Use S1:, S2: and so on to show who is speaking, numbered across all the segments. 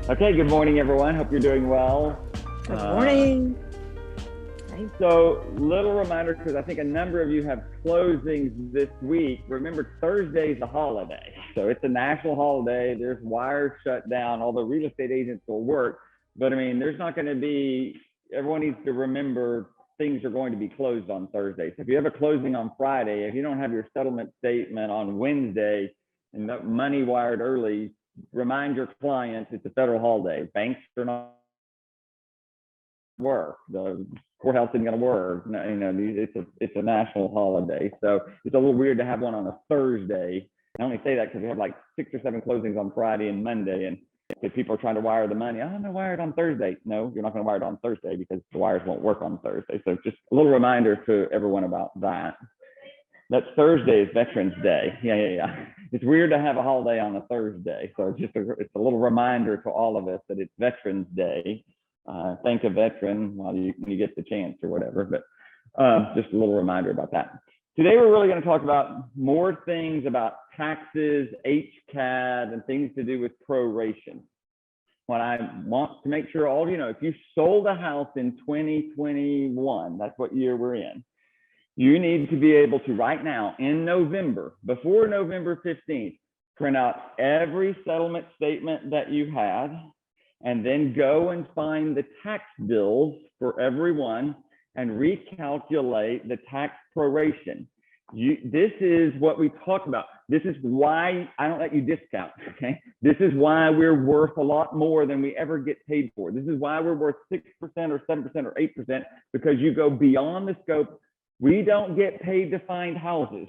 S1: Okay, good morning, everyone. Hope you're doing well.
S2: Good morning.
S1: So, little reminder, because I think a number of you have closings this week. Remember, Thursday is a holiday. So it's a national holiday. There's wires shut down, although real estate agents will work. But I mean, there's not going to be, everyone needs to remember things are going to be closed on Thursday. So if you have a closing on Friday, if you don't have your settlement statement on Wednesday and money wired early, remind your clients it's a federal holiday. Banks are not work. The courthouse isn't going to work. It's a national holiday, so it's a little weird to have one on a Thursday. I only say that because we have like 6 or 7 closings on Friday and Monday, and if people are trying to wire the money, I'm going to wire it on Thursday. No, you're not going to wire it on Thursday because the wires won't work on Thursday. So just a little reminder to everyone about that. That Thursday is Veterans Day. Yeah. It's weird to have a holiday on a Thursday. So it's a little reminder to all of us that it's Veterans Day. Thank a veteran while you get the chance or whatever. But just a little reminder about that. Today, we're really going to talk about more things about taxes, HCAD, and things to do with proration. What I want to make sure all of you know, if you sold a house in 2021, that's what year we're in, you need to be able to right now in November, before November 15th, print out every settlement statement that you had, and then go and find the tax bills for everyone and recalculate the tax proration. This is what we talk about. This is why I don't let you discount, okay? This is why we're worth a lot more than we ever get paid for. This is why we're worth 6% or 7% or 8%, because you go beyond the scope. We don't get paid to find houses.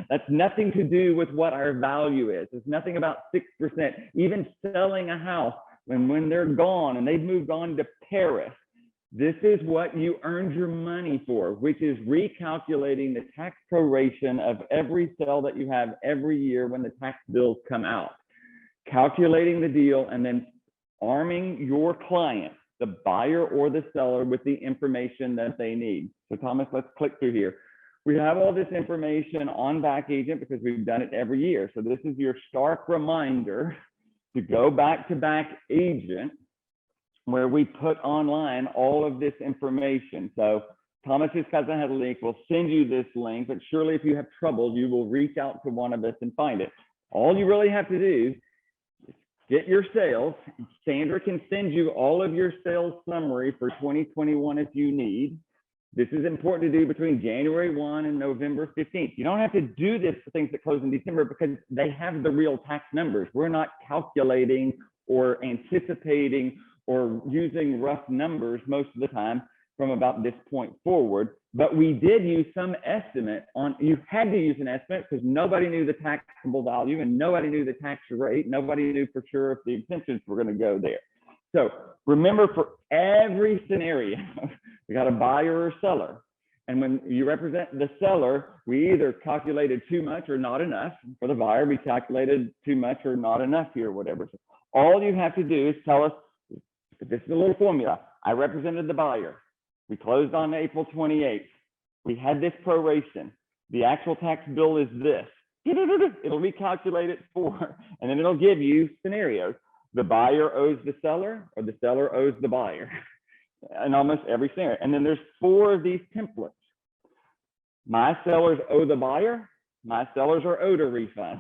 S1: That's nothing to do with what our value is. It's nothing about 6%. Even selling a house, when they're gone and they've moved on to Paris, this is what you earned your money for, which is recalculating the tax proration of every sale that you have every year when the tax bills come out, calculating the deal, and then arming your client, the buyer or the seller, with the information that they need. So Thomas, let's click through here. We have all this information on Back Agent because we've done it every year. So this is your stark reminder to go back to Back Agent, where we put online all of this information. So Thomas's cousin had a link. We'll send you this link, but surely if you have trouble, you will reach out to one of us and find it. All you really have to do is get your sales. Sandra can send you all of your sales summary for 2021 if you need. This is important to do between January 1 and November 15th. You don't have to do this for things that close in December because they have the real tax numbers. We're not calculating or anticipating or using rough numbers most of the time from about this point forward. But we did use some estimate on, you had to use an estimate because nobody knew the taxable value and nobody knew the tax rate. Nobody knew for sure if the exemptions were going to go there. So remember, for every scenario, we got a buyer or seller. And when you represent the seller, we either calculated too much or not enough. For the buyer, we calculated too much or not enough here, whatever. So all you have to do is tell us, this is a little formula. I represented the buyer. We closed on April 28th. We had this proration. The actual tax bill is this. It'll recalculate it for, and then it'll give you scenarios. The buyer owes the seller, or the seller owes the buyer, in almost every scenario. And then there's 4 of these templates. My sellers owe the buyer. My sellers are owed a refund.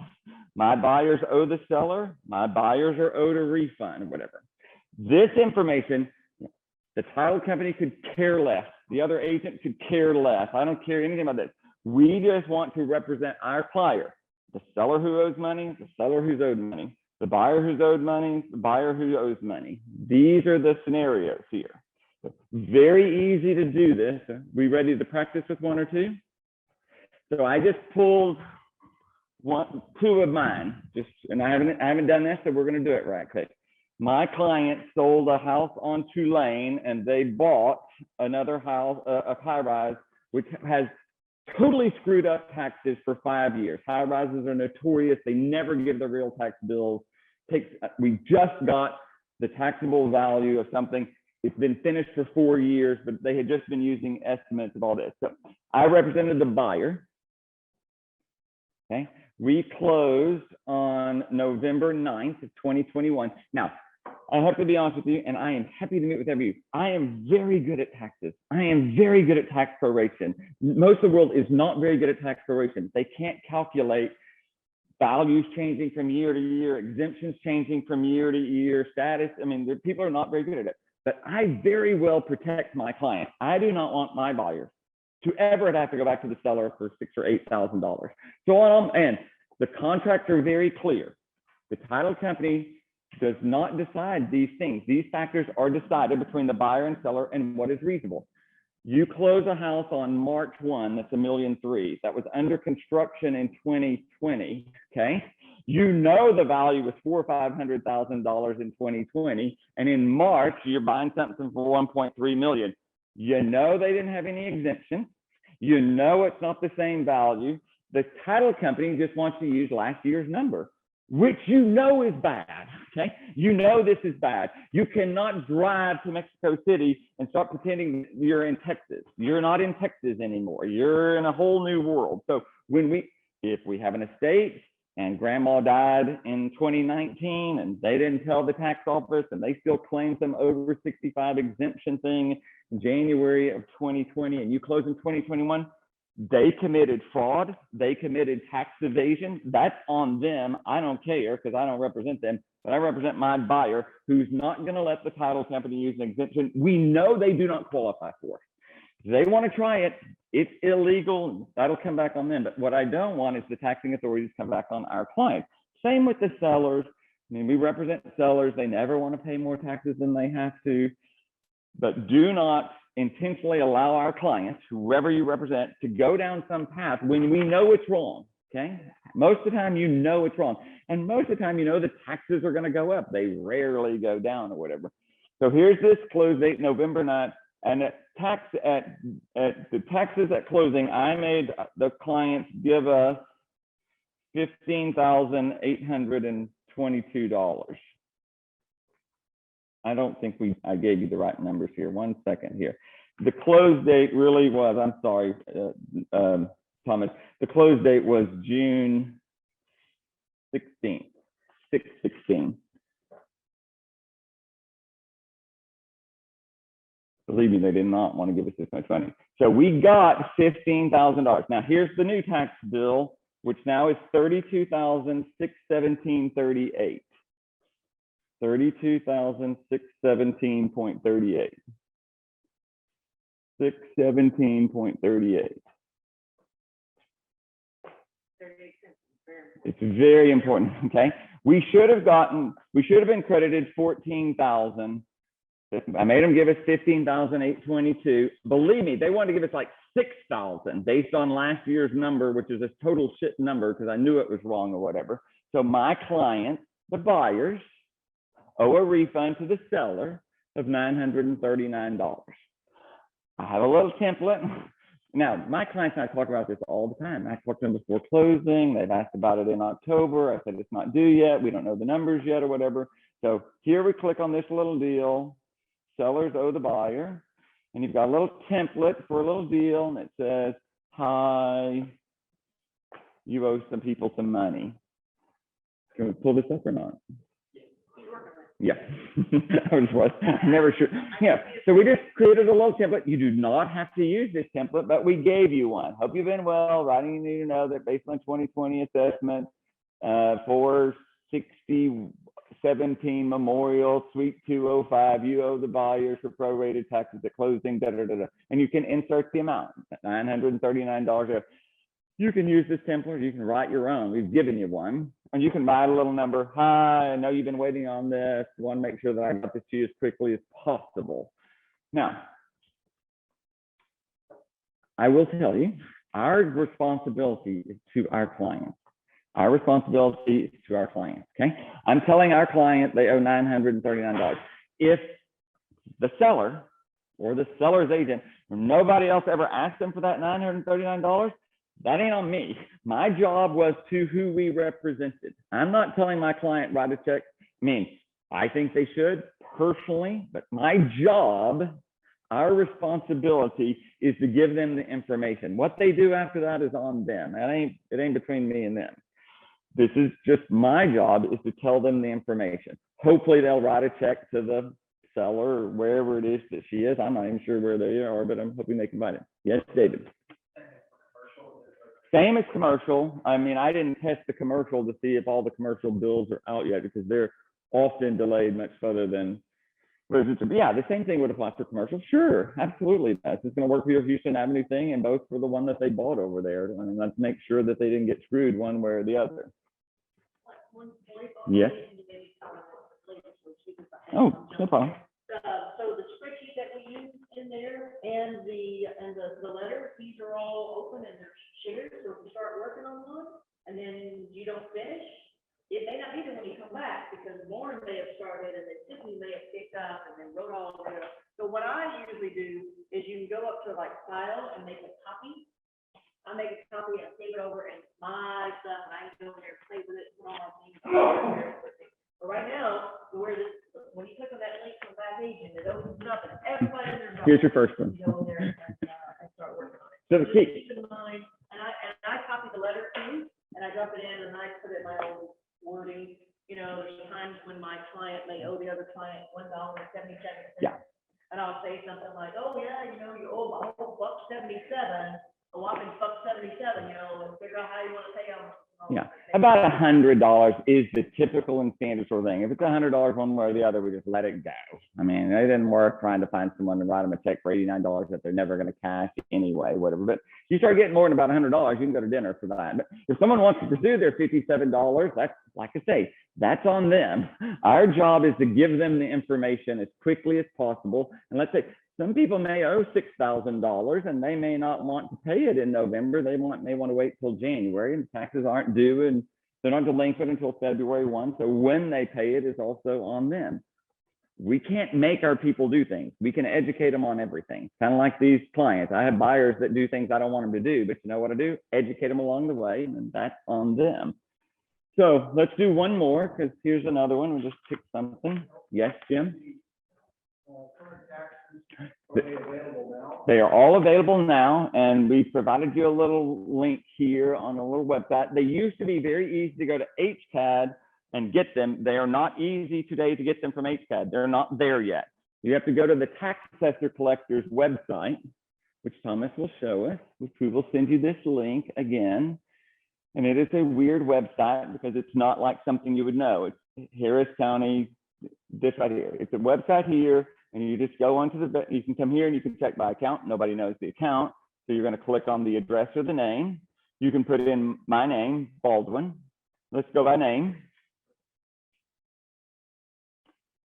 S1: My buyers owe the seller. My buyers are owed a refund, or whatever. This information, the title company could care less. The other agent could care less. I don't care anything about this. We just want to represent our buyer, the seller who owes money, the seller who's owed money, the buyer who's owed money, the buyer who owes money. These are the scenarios here. So very easy to do this. Are we ready to practice with 1 or 2? So I just pulled 2 of mine, and I haven't done this, so we're going to do it right quick. My client sold a house on Tulane, and they bought another house, a high-rise, which has totally screwed up taxes for 5 years. High-rises are notorious. They never give the real tax bills. We just got the taxable value of something. It's been finished for 4 years, but they had just been using estimates of all this. So I represented the buyer. Okay. We closed on November 9th of 2021. Now, I have to be honest with you, and I am happy to meet with every you. I am very good at taxes. I am very good at tax proration. Most of the world is not very good at tax proration. They can't calculate values changing from year to year, exemptions changing from year to year, status. I mean, people are not very good at it. But I very well protect my client. I do not want my buyers to ever have to go back to the seller for $6,000 or $8,000. So and the contracts are very clear. The title company does not decide these things. These factors are decided between the buyer and seller and what is reasonable. You close a house on March 1, that's $1.3 million. That was under construction in 2020, okay? You know the value was $400,000 or $500,000 in 2020, and in March, you're buying something for $1.3 million. You know they didn't have any exemptions. You know it's not the same value. The title company just wants to use last year's number, which you know is bad, okay? You know this is bad. You cannot drive to Mexico City and start pretending you're in Texas. You're not in Texas anymore. You're in a whole new world. So if we have an estate and grandma died in 2019 and they didn't tell the tax office and they still claim some over 65 exemption thing in January of 2020 and you close in 2021, they committed fraud, they committed tax evasion. That's on them. I don't care because I don't represent them, but I represent my buyer who's not going to let the title company use an exemption we know they do not qualify for. If they want to try it, it's illegal. That'll come back on them. But what I don't want is the taxing authorities come back on our clients. Same with the sellers. I mean, we represent sellers. They never want to pay more taxes than they have to, but do not intentionally allow our clients, whoever you represent, to go down some path when we know it's wrong, okay? Most of the time, you know it's wrong. And most of the time, you know the taxes are going to go up. They rarely go down or whatever. So here's this close date, November 9th. And at the taxes at closing, I made the clients give us $15,822. I don't think I gave you the right numbers here. 1 second here. The close date really was, I'm sorry, Thomas, the close date was June 16th, 6/16. Believe me, they did not want to give us this much money. So we got $15,000. Now here's the new tax bill, which now is $32,617.38. $32,617.38. 617.38. It's very important, okay? We should have been credited 14,000. I made them give us 15,822. Believe me, they wanted to give us like 6,000 based on last year's number, which is a total shit number because I knew it was wrong or whatever. So my clients, the buyers, owe a refund to the seller of $939. I have a little template. Now, my clients and I talk about this all the time. I talk to them before closing. They've asked about it in October. I said, it's not due yet. We don't know the numbers yet or whatever. So here we click on this little deal. Sellers owe the buyer. And you've got a little template for a little deal. And it says, hi, you owe some people some money. Can we pull this up or not? Yeah, I was never sure. Yeah, so we just created a little template. You do not have to use this template, but we gave you one. Hope you've been well. Writing, you need to know that based on 2020 assessment, 46017 Memorial Suite 205, you owe the buyers for prorated taxes at closing, da da da da. And you can insert the amount, $939. You can use this template. You can write your own. We've given you one. And you can write a little number. Hi, I know you've been waiting on this. I want to make sure that I got this to you as quickly as possible. Now, I will tell you, our responsibility is to our clients. Our responsibility is to our clients, okay? I'm telling our client they owe $939. If the seller or the seller's agent, or nobody else ever asked them for that $939, that ain't on me. My job was to who we represented. I'm not telling my client write a check. I mean, I think they should personally, but my job, our responsibility is to give them the information. What they do after that is on them. It ain't between me and them. This is just my job is to tell them the information. hopefully they'll write a check to the seller or wherever it is that she is. I'm not even sure where they are, but I'm hoping they can find it. Yes, David. Same as commercial. I mean, I didn't test the commercial to see if all the commercial bills are out yet because they're often delayed much further than residential. Yeah, the same thing would apply for commercial. Sure, absolutely. That's just going to work for your Houston Avenue thing and both for the one that they bought over there. And let's make sure that they didn't get screwed one way or the other. Yes. Oh, no problem.
S2: So the spreadsheet that we use in there and the letter, these are all open and they're shared. So if you start working on one and then you don't finish, it may not be there when you come back because Lauren may have started and then Tiffany may have picked up and then wrote all of it. So what I usually do is you can go up to like file and make a copy. I make a copy and save it over in my stuff and I can go in there and play with it, put all my things. But right now, where this, when you click on that link from back agent, it opens it up and everybody in their.
S1: Here's your first one.
S2: Go there and start working on it.
S1: So the key.
S2: Keep in mind, and I copy the letter too, and I drop it in and I put it in my own wording. You know, there's times when my client may owe the other client $1.77.
S1: Yeah.
S2: And I'll say something like, oh yeah, you know, you owe my whole $1.77, a whopping $1.77, you know, and figure out how you want to pay them.
S1: Yeah, about $100 is the typical and standard sort of thing. If it's $100 one way or the other, we just let it go. I mean, it didn't work trying to find someone to write them a check for $89 that they're never going to cash anyway, whatever. But you start getting more than about $100, you can go to dinner for that. But if someone wants to pursue their $57, that's, like I say, that's on them. Our job is to give them the information as quickly as possible. And let's say some people may owe $6,000 and they may not want to pay it in November. They may want to wait till January, and taxes aren't due and they're not delinquent until February 1. So when they pay it is also on them. We can't make our people do things. We can educate them on everything. Kind of like these clients. I have buyers that do things I don't want them to do, but you know what I do? Educate them along the way, and that's on them. So let's do one more because here's another one. We'll just pick something. Yes, Jim? They are all available now, and we provided you a little link here on a little website. They used to be very easy to go to HCAD and get them. They are not easy today to get them from HCAD. They're not there yet. You have to go to the Tax Assessor Collector's website, which Thomas will show us, which we will send you this link again. And it is a weird website because it's not like something you would know. It's Harris County, this right here. It's a website here, and you just go onto the, you can come here and you can check by account. Nobody knows the account. So you're going to click on the address or the name. You can put in my name, Baldwin. Let's go by name.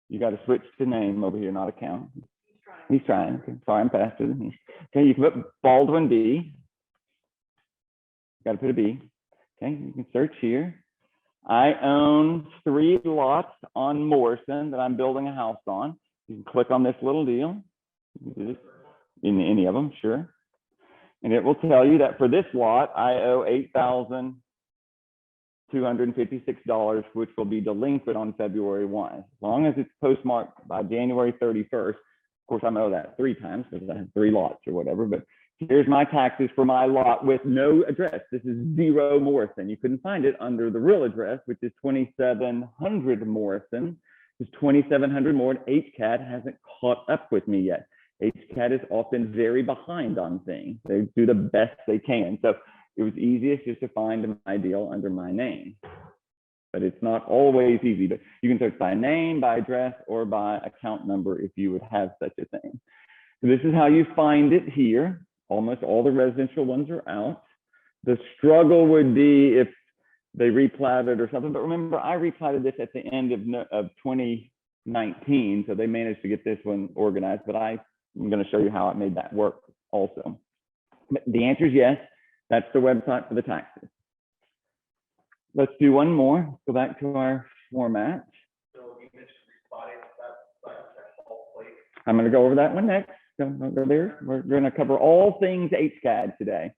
S1: You got to switch to name over here, not account. He's trying. Okay. Sorry, I'm faster than he. Okay, you can put Baldwin B. Got to put a B. Okay, you can search here. I own 3 lots on Morrison that I'm building a house on. You can click on this little deal. You can do this in any of them, sure. And it will tell you that for this lot, I owe $8,256, which will be delinquent on February 1. As long as it's postmarked by January 31st. Of course, I owe that 3 times because I have 3 lots or whatever, but here's my taxes for my lot with no address. This is 0 Morrison. You couldn't find it under the real address, which is 2700 Morrison. It's 2700 more, and HCAD hasn't caught up with me yet. HCAD is often very behind on things. They do the best they can. So it was easiest just to find my deal under my name. But it's not always easy. But you can search by name, by address, or by account number if you would have such a thing. So this is how you find it here. Almost all the residential ones are out. The struggle would be if they replatted or something. But remember, I replatted this at the end of 2019. So they managed to get this one organized. But I'm going to show you how I made that work also. But the answer is yes. That's the website for the taxes. Let's do one more. Go back to our format. I'm going to go over that one next. Don't go there. We're going to cover all things HCAD today.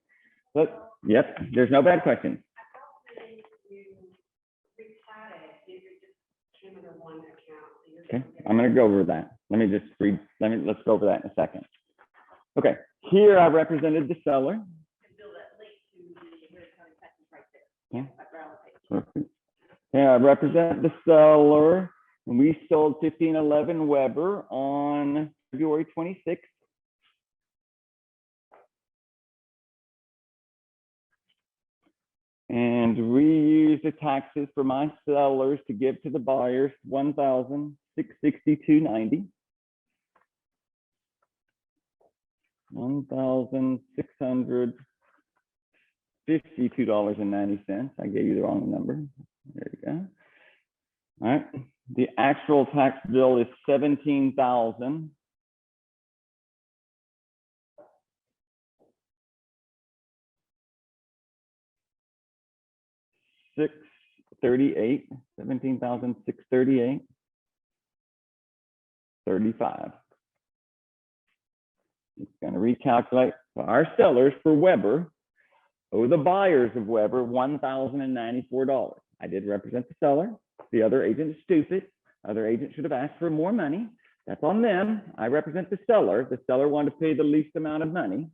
S1: But yep, there's no bad questions. Okay, I'm going to go over that. Let me just read. Let's go over that in a second. Okay, here I represented the seller. Okay, I represent the seller. And we sold 1511 Weber on February 26th. And we used the taxes for my sellers to give to the buyers, $1,662.90. $1,652.90. I gave you the wrong number. There you go. All right. The actual tax bill is $17,000. $638, $17,638.35. It's going to recalculate our sellers for Weber owe the buyers of Weber $1,094. I did represent the seller. The other agent is stupid. Other agent should have asked for more money. That's on them. I represent the seller. The seller wanted to pay the least amount of money.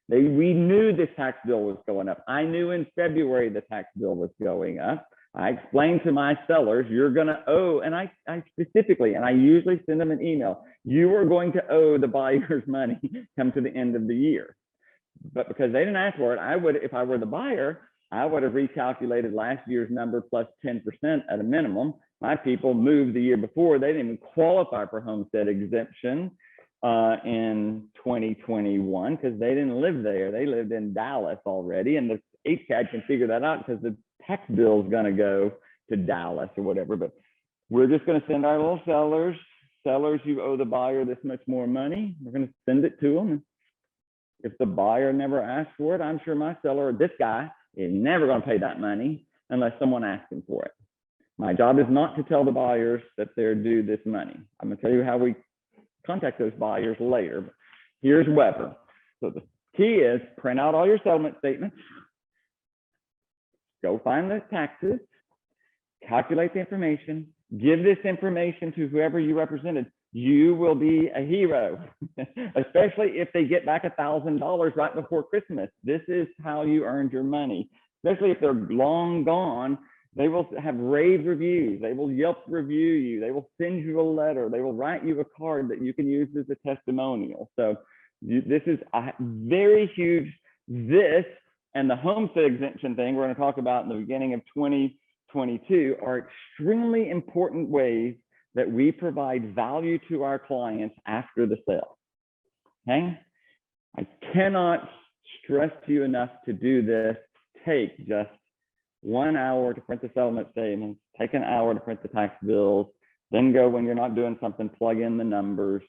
S1: We knew this tax bill was going up. I knew in February the tax bill was going up. I explained to my sellers, you're going to owe, and I specifically, and I usually send them an email, you are going to owe the buyers money come to the end of the year. But because they didn't ask for it, I would, if I were the buyer, I would have recalculated last year's number plus 10% at a minimum. My people moved the year before. They didn't even qualify for homestead exemption in 2021 because they didn't live there. They lived in Dallas already. And the HCAD can figure that out because the tax bill is going to go to Dallas or whatever. But we're just going to send our little sellers, you owe the buyer this much more money. We're going to send it to them. If the buyer never asks for it, I'm sure my seller, this guy, is never going to pay that money unless someone asks him for it. My job is not to tell the buyers that they're due this money. I'm going to tell you how we contact those buyers later. But here's Weber. So the key is print out all your settlement statements, go find the taxes, calculate the information, give this information to whoever you represented. You will be a hero, especially if they get back $1,000 right before Christmas. This is how you earned your money, especially if they're long gone. They will have rave reviews. They will Yelp review you. They will send you a letter. They will write you a card that you can use as a testimonial. So this is a very huge, this and the homestead exemption thing we're going to talk about in the beginning of 2022 are extremely important ways that we provide value to our clients after the sale. Okay? I cannot stress to you enough to do this. Take just 1 hour to print the settlement statements, take an hour to print the tax bills, then go when you're not doing something, plug in the numbers.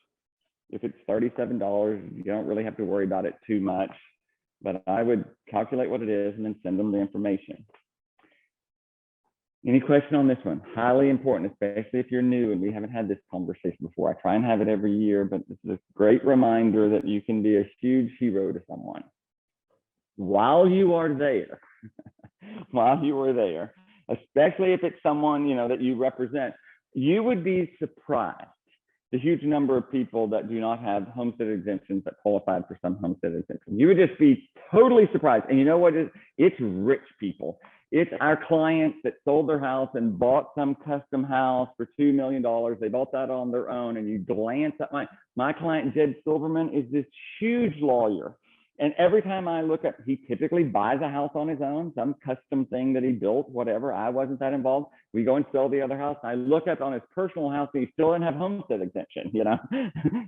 S1: If it's $37, you don't really have to worry about it too much, but I would calculate what it is and then send them the information. Any question on this one? Highly important, especially if you're new and we haven't had this conversation before. I try and have it every year, but this is a great reminder that you can be a huge hero to someone. While you are there, especially if it's someone, you know, that you represent, you would be surprised the huge number of people that do not have homestead exemptions that qualified for some homestead exemptions. You would just be totally surprised. And you know what? It's rich people. It's our clients that sold their house and bought some custom house for $2 million. They bought that on their own. And you glance at my client, Jed Silverman, is this huge lawyer. And every time I look at, he typically buys a house on his own, some custom thing that he built, whatever. I wasn't that involved. We go and sell the other house. I look up on his personal house and he still didn't have homestead exemption, you know.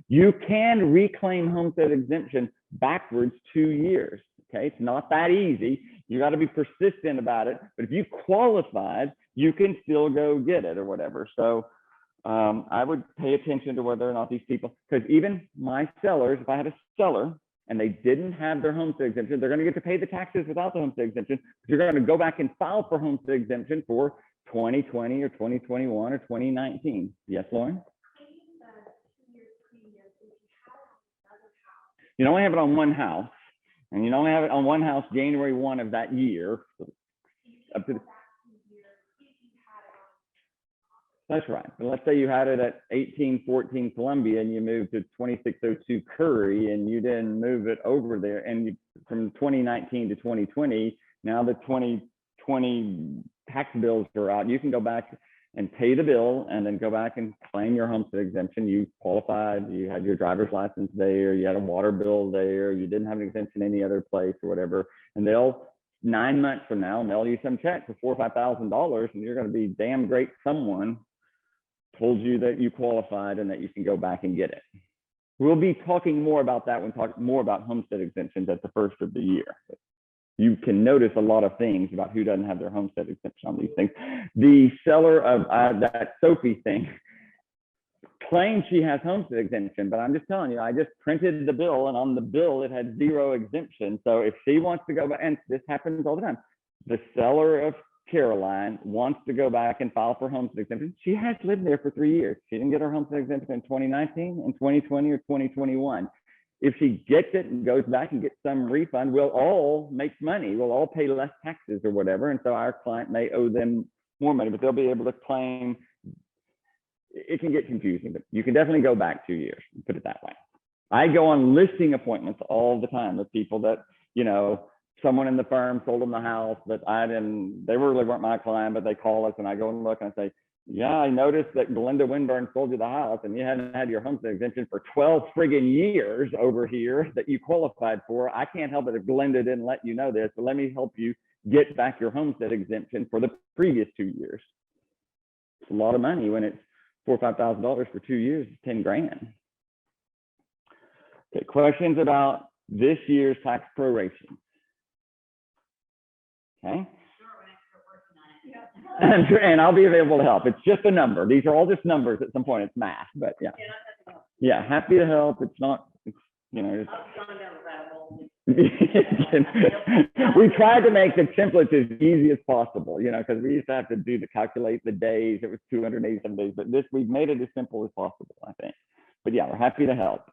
S1: You can reclaim homestead exemption backwards 2 years. Okay, it's not that easy. You got to be persistent about it. But if you qualified, you can still go get it or whatever. So I would pay attention to whether or not these people, because even my sellers, if I had a seller and they didn't have their homestead exemption, they're going to get to pay the taxes without the homestead exemption. You're going to go back and file for homestead exemption for 2020 or 2021 or 2019. Yes, Lauren? You only have it on one house. And you only have it on one house January 1 of that year. Up to that's right. But let's say you had it at 1814 Columbia and you moved to 2602 Curry and you didn't move it over there. And you, from 2019 to 2020, now the 2020 tax bills are out. You can go back and pay the bill and then go back and claim your homestead exemption. You qualified, you had your driver's license there, you had a water bill there, you didn't have an exemption any other place or whatever. And they'll 9 months from now mail you some check for $4,000 or $5,000, and you're going to be damn great someone told you that you qualified and that you can go back and get it. We'll be talking more about that when talking more about homestead exemptions at the first of the year. You can notice a lot of things about who doesn't have their homestead exemption on these things. The seller of that Sophie thing claims she has homestead exemption, but I'm just telling you, I just printed the bill, and on the bill it had 0 exemption. So if she wants to go back, and this happens all the time, the seller of Caroline wants to go back and file for homestead exemption. She has lived there for 3 years. She didn't get her homestead exemption in 2019, in 2020, or 2021. If she gets it and goes back and gets some refund, we'll all make money. We'll all pay less taxes or whatever. And so our client may owe them more money, but they'll be able to claim. It can get confusing, but you can definitely go back 2 years, put it that way. I go on listing appointments all the time with people that, you know, someone in the firm sold them the house that they really weren't my client, but they call us and I go and look and I say, yeah, I noticed that Glenda Winburn sold you the house and you hadn't had your homestead exemption for 12 friggin' years over here that you qualified for. I can't help it if Glenda didn't let you know this, but let me help you get back your homestead exemption for the previous 2 years. It's a lot of money when it's $4,000 or $5,000 for 2 years, 10 grand. Okay, questions about this year's tax proration? Okay. And I'll be available to help. It's just a number. These are all just numbers at some point. It's math, but yeah. Yeah, happy to help. It's not, it's, you know. We tried to make the templates as easy as possible, you know, because we used to have to calculate the days. It was 287 days, but we've made it as simple as possible, I think. But yeah, we're happy to help.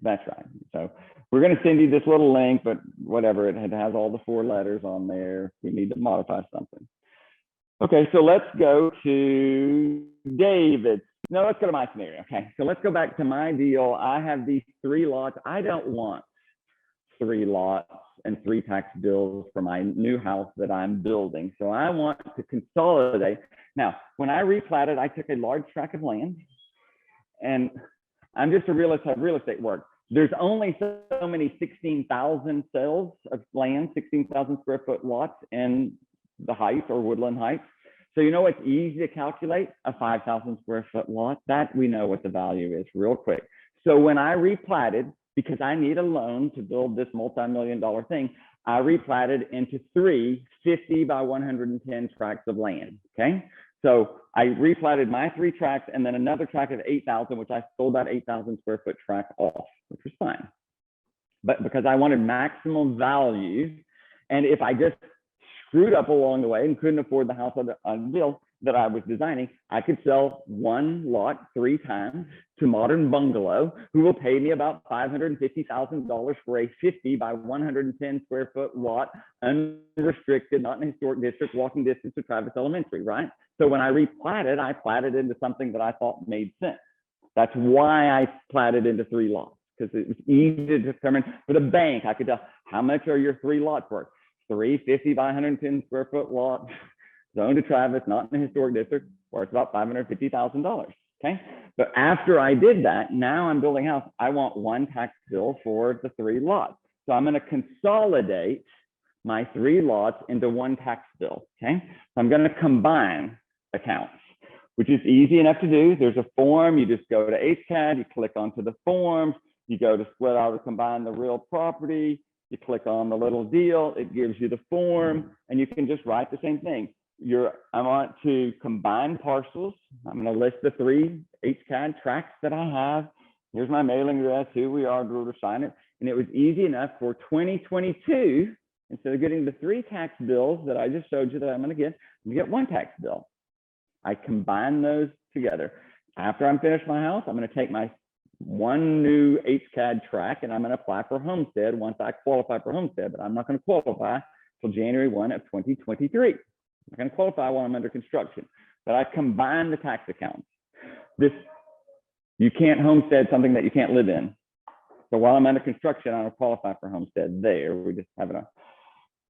S1: That's right. So we're going to send you this little link, but whatever, it has all the 4 letters on there. We need to modify something. Okay, so let's go to David. No, let's go to my scenario. Okay, so let's go back to my deal. I have these 3 lots. I don't want 3 lots and 3 tax bills for my new house that I'm building. So I want to consolidate. Now, when I replatted, I took a large tract of land, and I'm just a realist, have real estate work. There's only so many 16,000 cells of land, 16,000 square foot lots in the Heights or Woodland Heights. So you know it's easy to calculate a 5,000 square foot lot. That we know what the value is real quick. So when I replatted, because I need a loan to build this multi-million-dollar thing, I replatted into 3 50 by 110 tracts of land. Okay. So I replatted my 3 tracts and then another tract of 8,000, which I sold that 8,000 square foot tract off, which was fine. But because I wanted maximum value, and if I just screwed up along the way and couldn't afford the house on the bill that I was designing, I could sell 1 lot 3 times to Modern Bungalow, who will pay me about $550,000 for a 50 by 110 square foot lot, unrestricted, not in a historic district, walking distance to Travis Elementary, right? So when I replatted, I platted into something that I thought made sense. That's why I platted into 3 lots, because it was easy to determine. For the bank, I could tell, how much are your 3 lots worth? 3 50 by 110 square foot lots, zoned to Travis, not in a historic district, worth about $550,000. Okay. But after I did that, now I'm building a house. I want 1 tax bill for the 3 lots. So I'm going to consolidate my 3 lots into 1 tax bill. Okay. So I'm going to combine accounts, which is easy enough to do. There's a form. You just go to HCAD, you click onto the forms, you go to split out or combine the real property, you click on the little deal, it gives you the form, and you can just write the same thing. I want to combine parcels. I'm going to list the 3 HCAD tracts that I have. Here's my mailing address, who we are, to sign it. And it was easy enough for 2022, instead of getting the 3 tax bills that I just showed you that I'm going to get 1 tax bill. I combine those together. After I'm finished my house, I'm going to take my 1 new HCAD tract and I'm going to apply for homestead once I qualify for homestead, but I'm not going to qualify until January 1 of 2023. I'm going to qualify while I'm under construction, but I combine the tax accounts. You can't homestead something that you can't live in. So while I'm under construction, I don't qualify for homestead there. We're just having a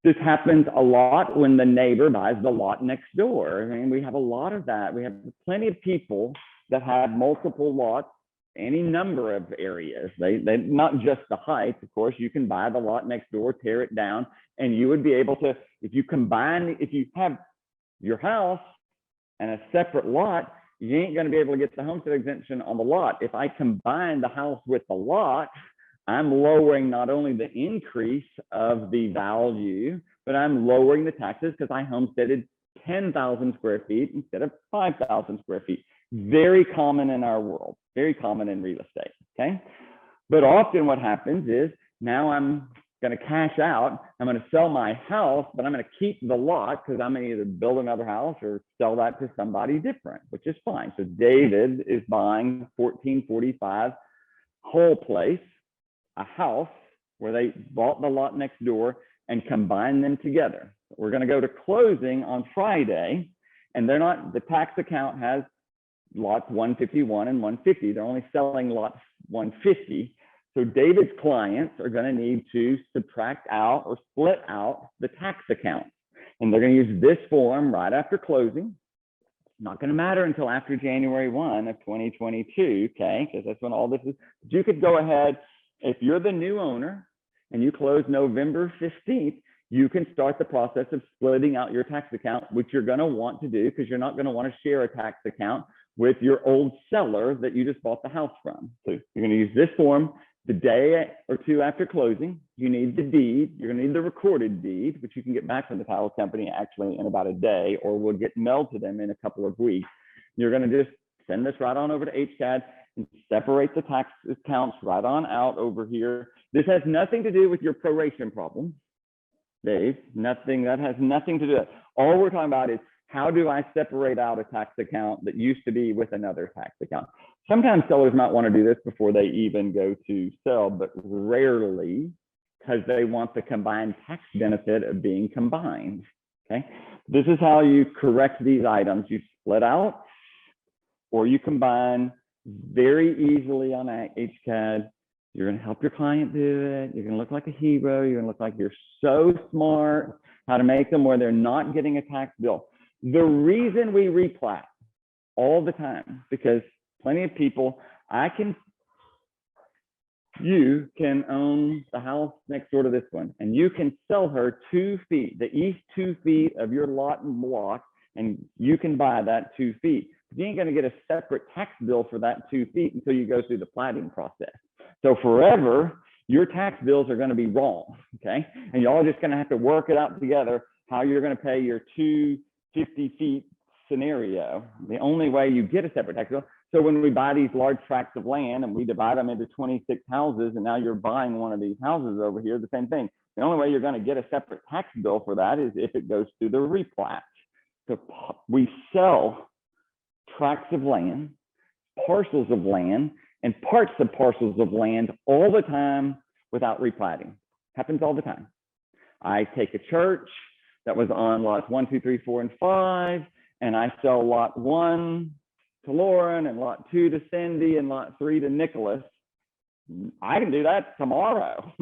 S1: This happens a lot when the neighbor buys the lot next door. I mean, we have a lot of that. We have plenty of people that have multiple lots, any number of areas. They not just the height, of course. You can buy the lot next door, tear it down, and you would be able to, if you have your house and a separate lot, you ain't going to be able to get the homestead exemption on the lot. If I combine the house with the lot, I'm lowering not only the increase of the value, but I'm lowering the taxes because I homesteaded 10,000 square feet instead of 5,000 square feet. Very common in our world, very common in real estate, okay? But often what happens is now I'm going to cash out, I'm going to sell my house, but I'm going to keep the lot because I'm going to either build another house or sell that to somebody different, which is fine. So David is buying 1445 Whole Place, a house where they bought the lot next door and combined them together. We're going to go to closing on Friday, and the tax account has lots 151 and 150. They're only selling lots 150. So David's clients are going to need to subtract out or split out the tax account. And they're going to use this form right after closing. Not going to matter until after January 1 of 2022, okay? Because that's when all this is. But you could go ahead, if you're the new owner and you close November 15th, you can start the process of splitting out your tax account, which you're going to want to do because you're not going to want to share a tax account with your old seller that you just bought the house from. So you're going to use this form the day or two after closing. You need the deed. You're going to need the recorded deed, which you can get back from the title company actually in about a day, or will get mailed to them in a couple of weeks. You're going to just send this right on over to HCAD and separate the tax accounts right on out over here. This has nothing to do with your proration problem, Dave. Nothing, that has nothing to do with it. All we're talking about is how do I separate out a tax account that used to be with another tax account? Sometimes sellers might want to do this before they even go to sell, but rarely, because they want the combined tax benefit of being combined, okay? This is how you correct these items. You split out or you combine very easily on HCAD. You're going to help your client do it. You're going to look like a hero. You're going to look like you're so smart how to make them where they're not getting a tax bill. The reason we replat all the time, because plenty of people, you can own the house next door to this one, and you can sell her 2 feet, the east 2 feet of your lot and block, and you can buy that 2 feet. You ain't going to get a separate tax bill for that 2 feet until you go through the platting process. So forever, your tax bills are going to be wrong, okay? And y'all are just going to have to work it out together how you're going to pay your 250 feet scenario. The only way you get a separate tax bill. So when we buy these large tracts of land and we divide them into 26 houses, and now you're buying one of these houses over here, the same thing. The only way you're going to get a separate tax bill for that is if it goes through the replat. So we sell tracts of land, parcels of land, and parts of parcels of land all the time without replatting. Happens all the time. I take a church that was on lots 1, 2, 3, 4, and 5, and I sell lot 1 to Lauren and lot 2 to Cindy and lot 3 to Nicholas. I can do that tomorrow.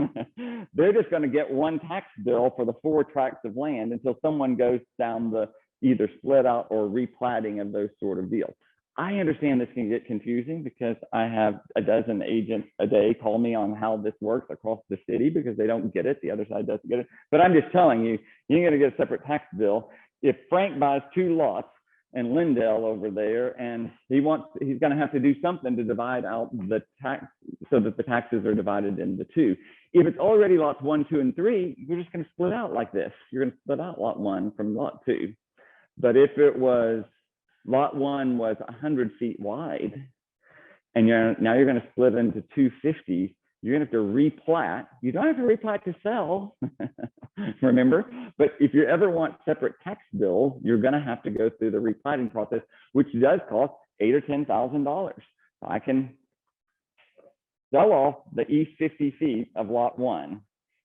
S1: They're just going to get one tax bill for the 4 tracts of land until someone goes down the either split out or replatting of those sort of deals. I understand this can get confusing because I have a dozen agents a day call me on how this works across the city because they don't get it. The other side doesn't get it. But I'm just telling you, you're going to get a separate tax bill. If Frank buys 2 lots and Lindell over there, and he's going to have to do something to divide out the tax so that the taxes are divided into 2. If it's already lots 1, 2, and 3, you're just going to split out like this. You're going to split out lot 1 from lot 2. But if it was lot 1 was 100 feet wide, and now you're going to split into 250, you're going to have to replat. You don't have to replat to sell, remember? But if you ever want separate tax bills, you're going to have to go through the replatting process, which does cost $8,000 or $10,000. I can sell off the east 50 feet of lot 1.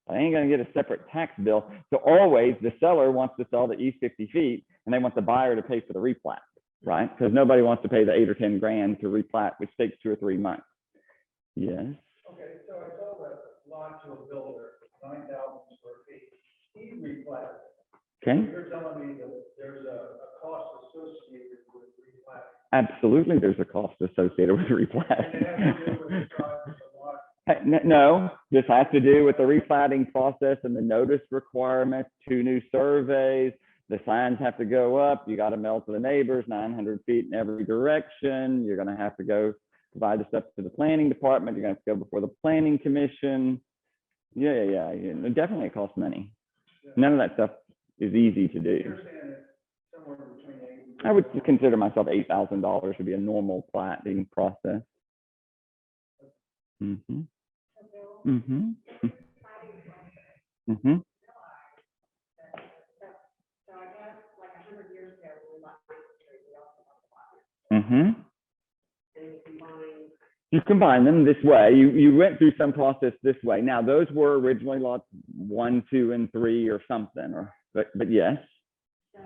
S1: I ain't going to get a separate tax bill. So always the seller wants to sell the east 50 feet, and they want the buyer to pay for the replat, right? Because nobody wants to pay the 8 or 10 grand to replat, which takes 2 or 3 months. Yes.
S3: Okay, so I sold a lot to a builder, 9,000 square feet.
S1: Okay.
S3: You're telling me that there's a cost associated with replat.
S1: Absolutely, there's a cost associated with replat.
S3: And it has to do with the size of the lot.
S1: No, this has to do with the replatting process and the notice requirements, 2 new surveys. The signs have to go up. You got to mail to the neighbors 900 feet in every direction. You're going to have to go provide the stuff to the planning department. You're going to have to go before the planning commission. Yeah. Definitely it costs money. None of that stuff is easy to do.
S3: You're saying it's somewhere between 8
S1: I would consider myself $8,000 to be a normal platting process. Mm-hmm. Mm-hmm. Mm-hmm. Mm-hmm. You combine them this way. You went through some process this way. Now those were originally lots 1, 2, and 3 or something, but yes.
S2: So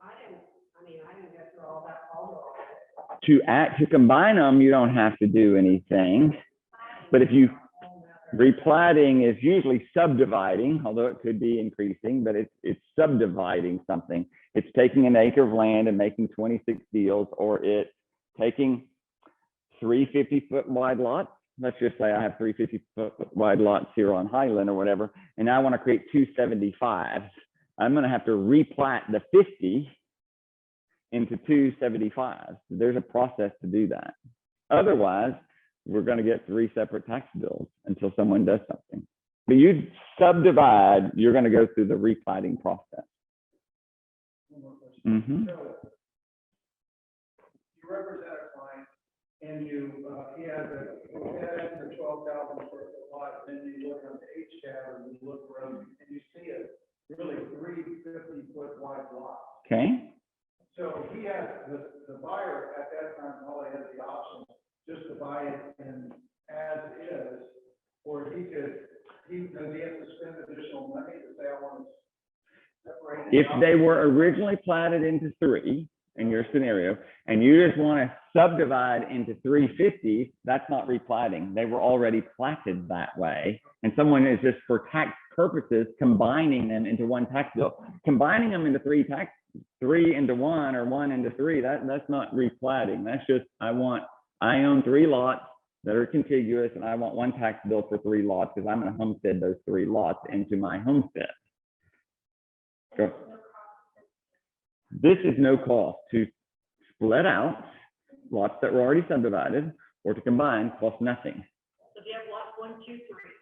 S2: I didn't go through all that,
S1: To combine them, you don't have to do anything. But if you replatting is usually subdividing, although it could be increasing, but it's subdividing something. It's taking an acre of land and making 26 deals, or it's taking 3 50-foot wide lots. Let's just say I have 3 50-foot wide lots here on Highland or whatever, and I want to create 2 75s. I'm going to have to replat the 50 into 2 75s. There's a process to do that. Otherwise, we're going to get 3 separate tax bills until someone does something. But you subdivide, you're going to go through the replatting process. Mm-hmm.
S3: So you represent a client and he has a 12,000 square foot lot, and then you look on the HCAD and you look around and you see it really 3 50-foot wide lots.
S1: Okay.
S3: So he has, the buyer at that time probably has the option just to buy it in as is, or does he have to spend additional money to say, I want to separate it
S1: If
S3: out?
S1: they were originally platted into 3 in your scenario, and you just want to subdivide into 350s, that's not replatting. They were already platted that way. And someone is just for tax purposes combining them into one tax bill. Combining them into 3 into 1 or 1 into 3, that's not replatting. That's just I own 3 lots that are contiguous, and I want one tax bill for 3 lots because I'm going to homestead those 3 lots into my homestead. Go. This is no cost. To split out lots that were already subdivided or to combine costs nothing.
S2: So if you have lots 1, 2, 3.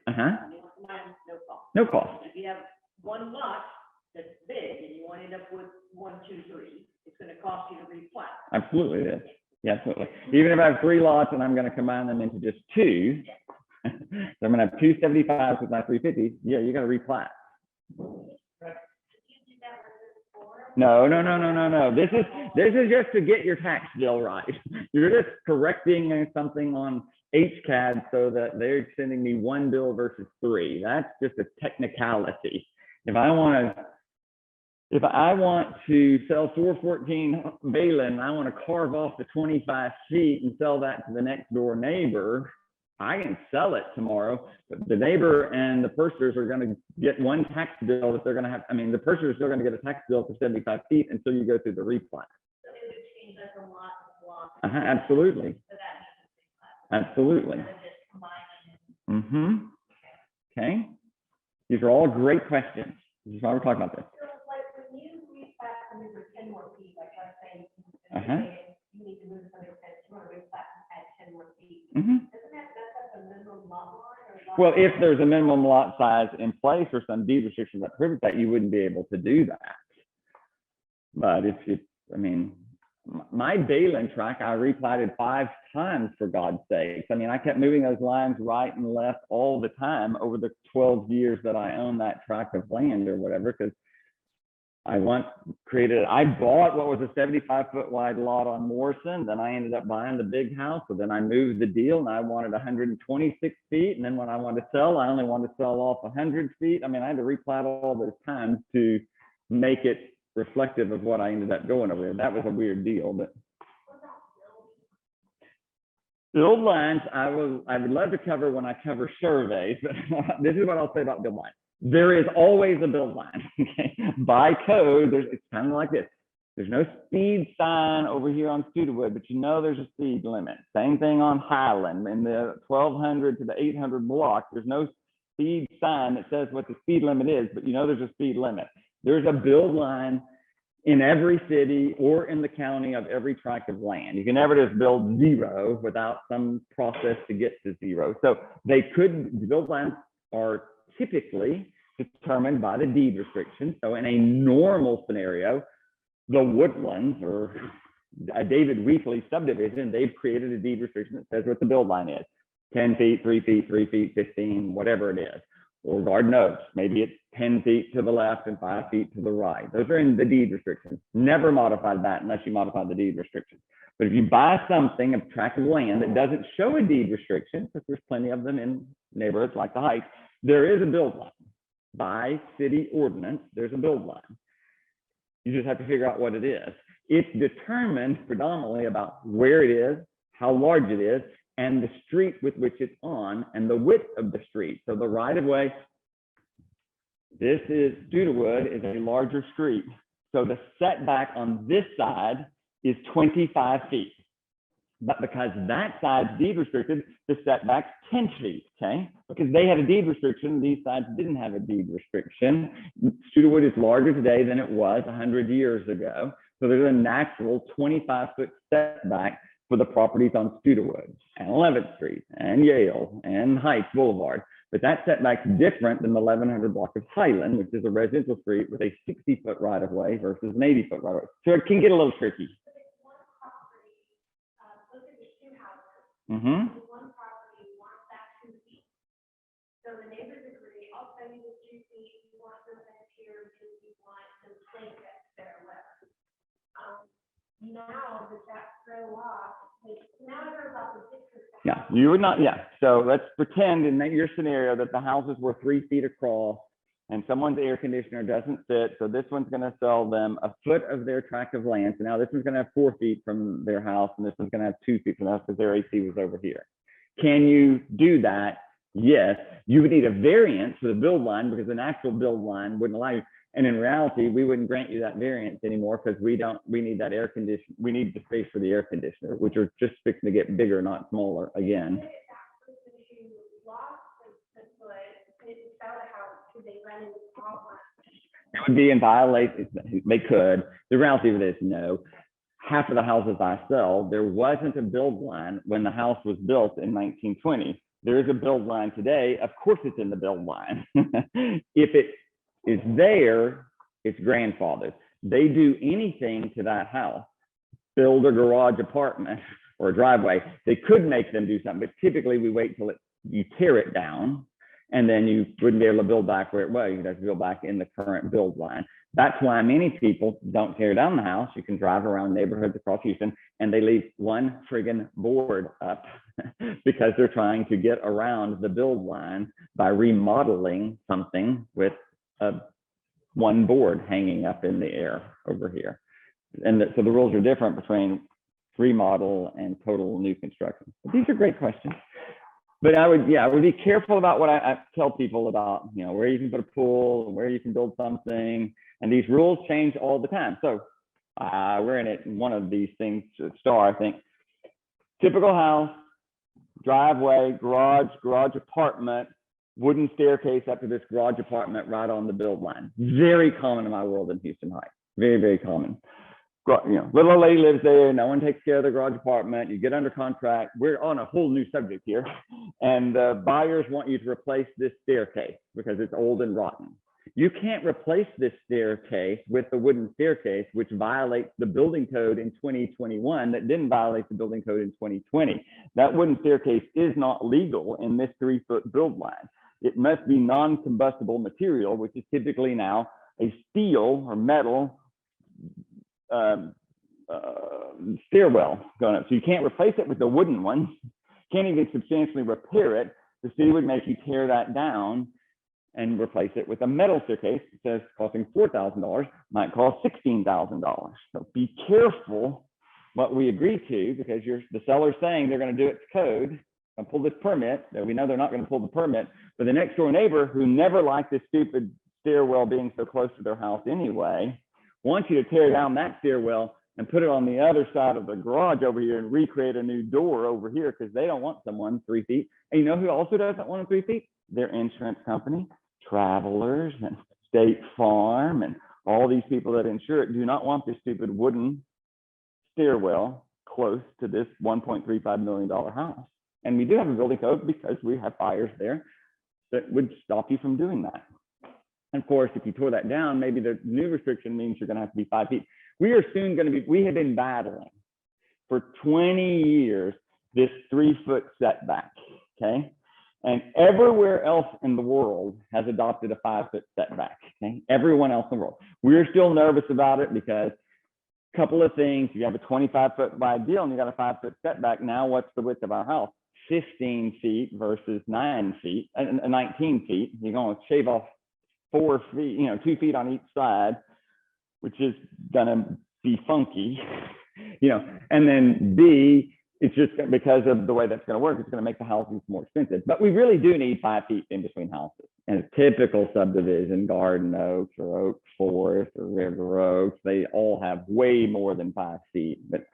S1: Uh-huh.
S2: and you want to combine, no cost.
S1: No cost.
S2: If you have one lot that's big and you want to end up with 1, 2, 3, it's going to cost you to replat.
S1: Absolutely it is. Yeah, absolutely. Even if I have 3 lots and I'm going to combine them into just 2, so I'm going to have 2 75s with my 350s. Yeah, you got to replat. No. This is just to get your tax bill right. You're just correcting something on HCAD so that they're sending me 1 bill versus 3. That's just a technicality. If I want to sell 414 Balin, I want to carve off the 25 feet and sell that to the next door neighbor, I can sell it tomorrow, but the neighbor and the purchasers are going to get one tax bill that they're going to have. I mean, the purchaser is still going to get a tax bill for 75 feet until you go through the replat.
S2: So it would change like a lot of blocks.
S1: Absolutely.
S2: So that means
S1: Absolutely.
S2: instead of just combining.
S1: Mm-hmm. Okay. These are all great questions. This is why we're talking about this.
S2: So like when you replat something for 10 more feet, like let's say you need to move something that you want to replat and add 10 more feet.
S1: Mm-hmm.
S2: Doesn't that mess up the minimum lot line or lot?
S1: Well, if there's a minimum lot size in place or some deed restrictions that prohibit that, you wouldn't be able to do that. But I mean, my Balin tract, I replatted 5 times for God's sakes. I mean, I kept moving those lines right and left all the time over the 12 years that I owned that tract of land or whatever, because I bought what was a 75-foot wide lot on Morrison. Then I ended up buying the big house. So then I moved the deal and I wanted 126 feet. And then when I wanted to sell, I only wanted to sell off 100 feet. I mean, I had to replat all those times to make it reflective of what I ended up going over there. That was a weird deal, but build lines, I would love to cover when I cover surveys, but this is what I'll say about build lines. There is always a build line. Okay? By code, it's kind of like this. There's no speed sign over here on Studewood, but you know there's a speed limit. Same thing on Highland. In the 1200 to the 800 block, there's no speed sign that says what the speed limit is, but you know there's a speed limit. There's a build line in every city or in the county of every tract of land. You can never just build zero without some process to get to zero. So the build lines are typically determined by the deed restriction. So in a normal scenario, the Woodlands or a David Weekly subdivision, they've created a deed restriction that says what the build line is. 10 feet, 3 feet, 3 feet, 15, whatever it is. Or Garden Oaks, maybe it's 10 feet to the left and 5 feet to the right. Those are in the deed restrictions. Never modified that unless you modify the deed restrictions. But if you buy something, a tract of land that doesn't show a deed restriction, because there's plenty of them in neighborhoods like the Heights, there is a build line. By city ordinance, there's a build line. You just have to figure out what it is. It's determined predominantly about where it is, how large it is, and the street with which it's on, and the width of the street. So the right of way, this is Studewood, is a larger street. So the setback on this side is 25 feet. But because that side's deed restricted, the setback's 10 feet, okay? Because they had a deed restriction, these sides didn't have a deed restriction. Studewood is larger today than it was 100 years ago. So there's a natural 25-foot setback for the properties on Studewood and 11th Street and Yale and Heights Boulevard. But that setback's different than the 1100 block of Highland, which is a residential street with a 60-foot right-of-way versus an 80-foot right-of-way. So it can get a little tricky. Mm-hmm.
S4: One property wants that 2 feet. So the neighbors agree, I'll pay you the 2 feet, you want them back here, because you want them to think that's their left. Now that that's so off, now they're about the distance.
S1: Yeah, you would not, yeah. So let's pretend in your scenario that the houses were 3 feet across and someone's air conditioner doesn't fit. So this one's gonna sell them a foot of their tract of land. So now this one's gonna have 4 feet from their house and this one's gonna have 2 feet from the house because their AC was over here. Can you do that? Yes, you would need a variance for the build line because an actual build line wouldn't allow you. And in reality, we wouldn't grant you that variance anymore because we need that air condition. We need the space for the air conditioner, which are just fixing to get bigger, not smaller again. It would be in violation. They could. The reality of it is no. Half of the houses I sell, there wasn't a build line when the house was built in 1920. There is a build line today. Of course, it's in the build line. If it is there, it's grandfathered. They do anything to that house, build a garage apartment or a driveway. They could make them do something, but typically we wait till you tear it down and then you wouldn't be able to build back where it was. You'd have to build back in the current build line. That's why many people don't tear down the house. You can drive around neighborhoods across Houston and they leave one friggin' board up because they're trying to get around the build line by remodeling something with one board hanging up in the air over here. And so the rules are different between remodel and total new construction. But these are great questions. But I would be careful about what I tell people about, where you can put a pool, where you can build something. And these rules change all the time. So we're in it, one of these things, Star, I think. Typical house, driveway, garage apartment, wooden staircase up to this garage apartment right on the build line. Very common in my world in Houston Heights. Very, very common. Little old lady lives there. No one takes care of the garage apartment. You get under contract. We're on a whole new subject here. And the buyers want you to replace this staircase because it's old and rotten. You can't replace this staircase with the wooden staircase, which violates the building code in 2021 that didn't violate the building code in 2020. That wooden staircase is not legal in this 3-foot build line. It must be non-combustible material, which is typically now a steel or metal stairwell going up. So you can't replace it with the wooden one. Can't even substantially repair it. The city would make you tear that down and replace it with a metal staircase. It says costing $4,000, might cost $16,000. So be careful what we agree to because the seller's saying they're going to do it to code. gonna pull this permit, that we know they're not gonna pull the permit, but the next door neighbor who never liked this stupid stairwell being so close to their house anyway, wants you to tear down that stairwell and put it on the other side of the garage over here and recreate a new door over here because they don't want someone 3 feet. And you know who also doesn't want them 3 feet? Their insurance company, Travelers and State Farm and all these people that insure it do not want this stupid wooden stairwell close to this $1.35 million house. And we do have a building code because we have fires there that would stop you from doing that. And of course, if you tore that down, maybe the new restriction means you're going to have to be 5 feet. We are soon going to be, we have been battling for 20 years this 3-foot setback, okay? And everywhere else in the world has adopted a 5-foot setback, okay? Everyone else in the world. We're still nervous about it because a couple of things, you have a 25-foot wide deal and you got a 5-foot setback. Now what's the width of our house? 15 feet versus 9 feet, 19 feet. You're going to shave off 4 feet, 2 feet on each side, which is gonna be funky, and then B, it's just because of the way that's gonna work, it's gonna make the houses more expensive. But we really do need 5 feet in between houses. And a typical subdivision, Garden Oaks or Oak Forest or River Oaks, they all have way more than 5 feet. But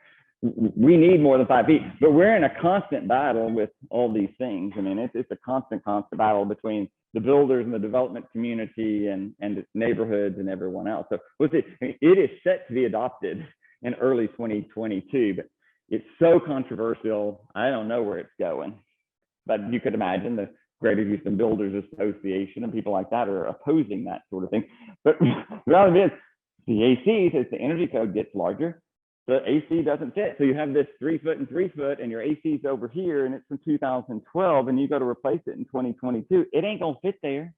S1: we need more than 5 feet. But we're in a constant battle with all these things. I mean, it's a constant battle between the builders and the development community and its neighborhoods and everyone else. So we'll see. I mean, it is set to be adopted in early 2022, but it's so controversial. I don't know where it's going, but you could imagine the Greater Houston Builders Association and people like that are opposing that sort of thing. But the reality is the ACs, as the energy code gets larger, the AC doesn't fit. So you have this 3 foot and 3 foot and your AC's over here and it's from 2012 and you go to replace it in 2022. It ain't gonna fit there.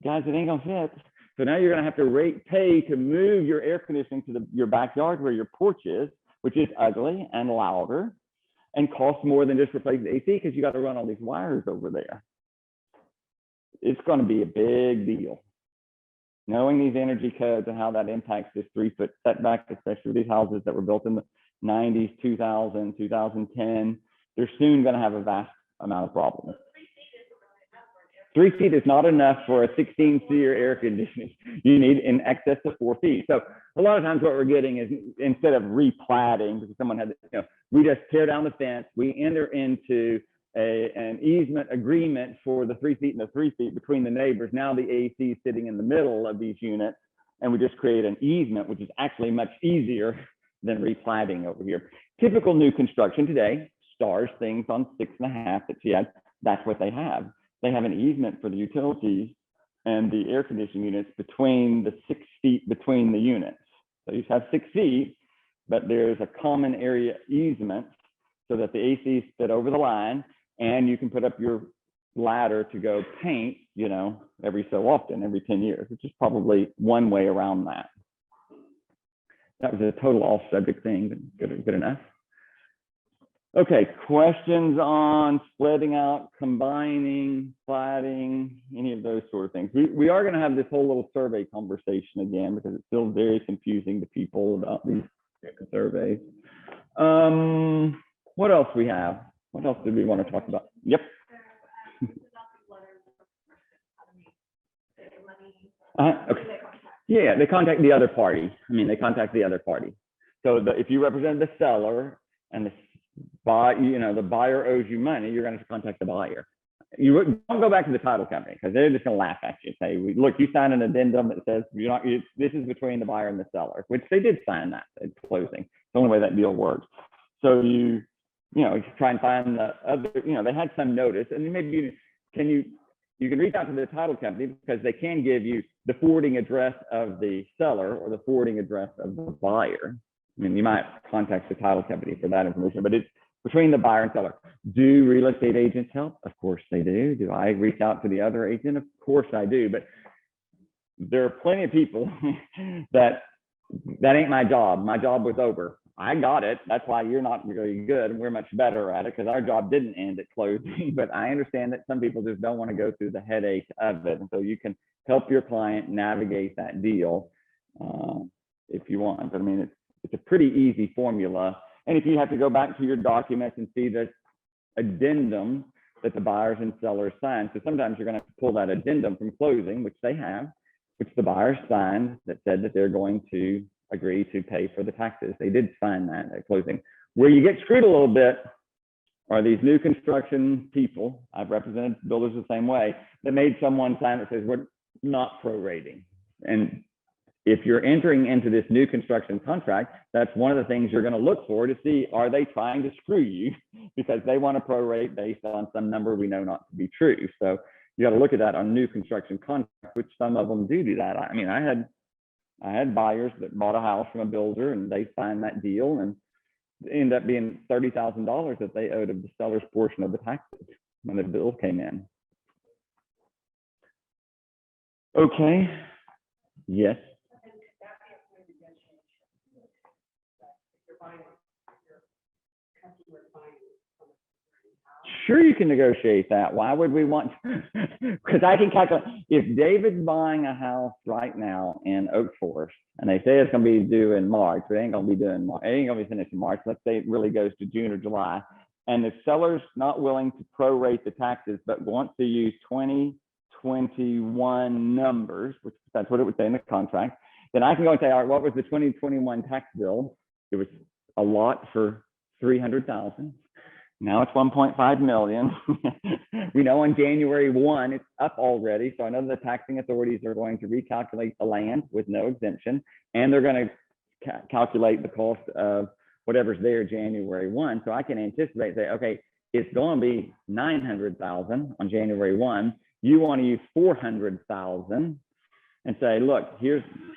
S1: Guys, it ain't gonna fit. So now you're gonna have to pay to move your air conditioning to your backyard where your porch is, which is ugly and louder and costs more than just replacing the AC because you got to run all these wires over there. It's gonna be a big deal. Knowing these energy codes and how that impacts this 3-foot setback, especially these houses that were built in the 90s, 2000, 2010, they're soon going to have a vast amount of problems. 3 feet is not enough for a 16-seater air conditioning. You need in excess of 4 feet. So a lot of times what we're getting is instead of replatting, because someone had, we just tear down the fence, we enter into an easement agreement for the 3 feet and the 3 feet between the neighbors. Now the AC is sitting in the middle of these units, and we just create an easement, which is actually much easier than replatting over here. Typical new construction today stars things on 6.5 that she had. That's what they have. They have an easement for the utilities and the air conditioning units between the 6 feet between the units. So you have 6 feet, but there's a common area easement so that the ACs fit over the line. And you can put up your ladder to go paint, every so often, every 10 years, which is probably one way around that. That was a total off subject thing, but good enough. Okay, questions on splitting out, combining, platting, any of those sort of things. We are going to have this whole little survey conversation again because it's still very confusing to people about these surveys. What else we have? What else do we want to talk about? Yep. Okay. Yeah, they contact the other party. They contact the other party. So if you represent the seller and the buyer owes you money, you're going to contact the buyer. You don't go back to the title company because they're just going to laugh at you and say, look, you signed an addendum that says this is between the buyer and the seller, which they did sign that at closing. It's the only way that deal works. So you try and find the other, they had some notice, and maybe you can reach out to the title company because they can give you the forwarding address of the seller or the forwarding address of the buyer. You might contact the title company for that information, but it's between the buyer and seller. Do real estate agents help? Of course they do. Do I reach out to the other agent? Of course I do, but there are plenty of people that ain't my job. My job was over. I got it. That's why you're not really good. We're much better at it because our job didn't end at closing. But I understand that some people just don't want to go through the headache of it. And so you can help your client navigate that deal if you want. But it's a pretty easy formula. And if you have to go back to your documents and see this addendum, that the buyers and sellers signed. So sometimes you're going to pull that addendum from closing, which they have, which the buyers signed, that said that they're going to agree to pay for the taxes. They did sign that at closing. Where you get screwed a little bit are these new construction people. I've represented builders the same way, that made someone sign that says we're not prorating. And if you're entering into this new construction contract, that's one of the things you're going to look for to see, are they trying to screw you because they want to prorate based on some number we know not to be true. So you got to look at that on new construction contract, which some of them do that. I mean, I had buyers that bought a house from a builder and they signed that deal, and it ended up being $30,000 that they owed of the seller's portion of the taxes when the bill came in. Okay. Yes. Sure, you can negotiate that. Why would we want? Because I can calculate, if David's buying a house right now in Oak Forest and they say it's going to be due in March, but it ain't going to be due in March, it ain't going to be finished in March. Let's say it really goes to June or July, and the seller's not willing to prorate the taxes, but wants to use 2021 numbers, which that's what it would say in the contract, then I can go and say, all right, what was the 2021 tax bill? It was a lot for 300,000. Now it's 1.5 million. We know on January 1, it's up already. So I know the taxing authorities are going to recalculate the land with no exemption, and they're going to calculate the cost of whatever's there January 1. So I can anticipate, say, okay, it's going to be 900,000 on January 1. You want to use 400,000 and say, look,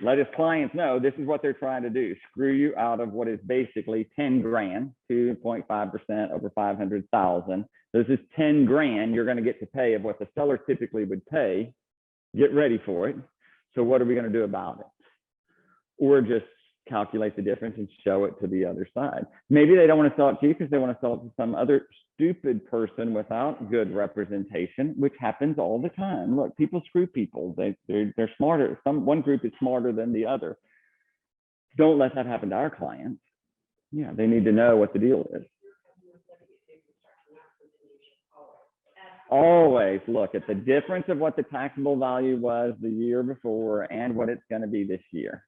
S1: let his clients know this is what they're trying to do. Screw you out of what is basically 10 grand, 2.5% over 500,000. This is 10 grand you're going to get to pay of what the seller typically would pay. Get ready for it. So what are we going to do about it? Or just calculate the difference and show it to the other side. Maybe they don't want to sell it to you because they want to sell it to some other stupid person without good representation, which happens all the time. Look, people screw people. They're smarter. One group is smarter than the other. Don't let that happen to our clients. Yeah, they need to know what the deal is. Always look at the difference of what the taxable value was the year before and what it's going to be this year.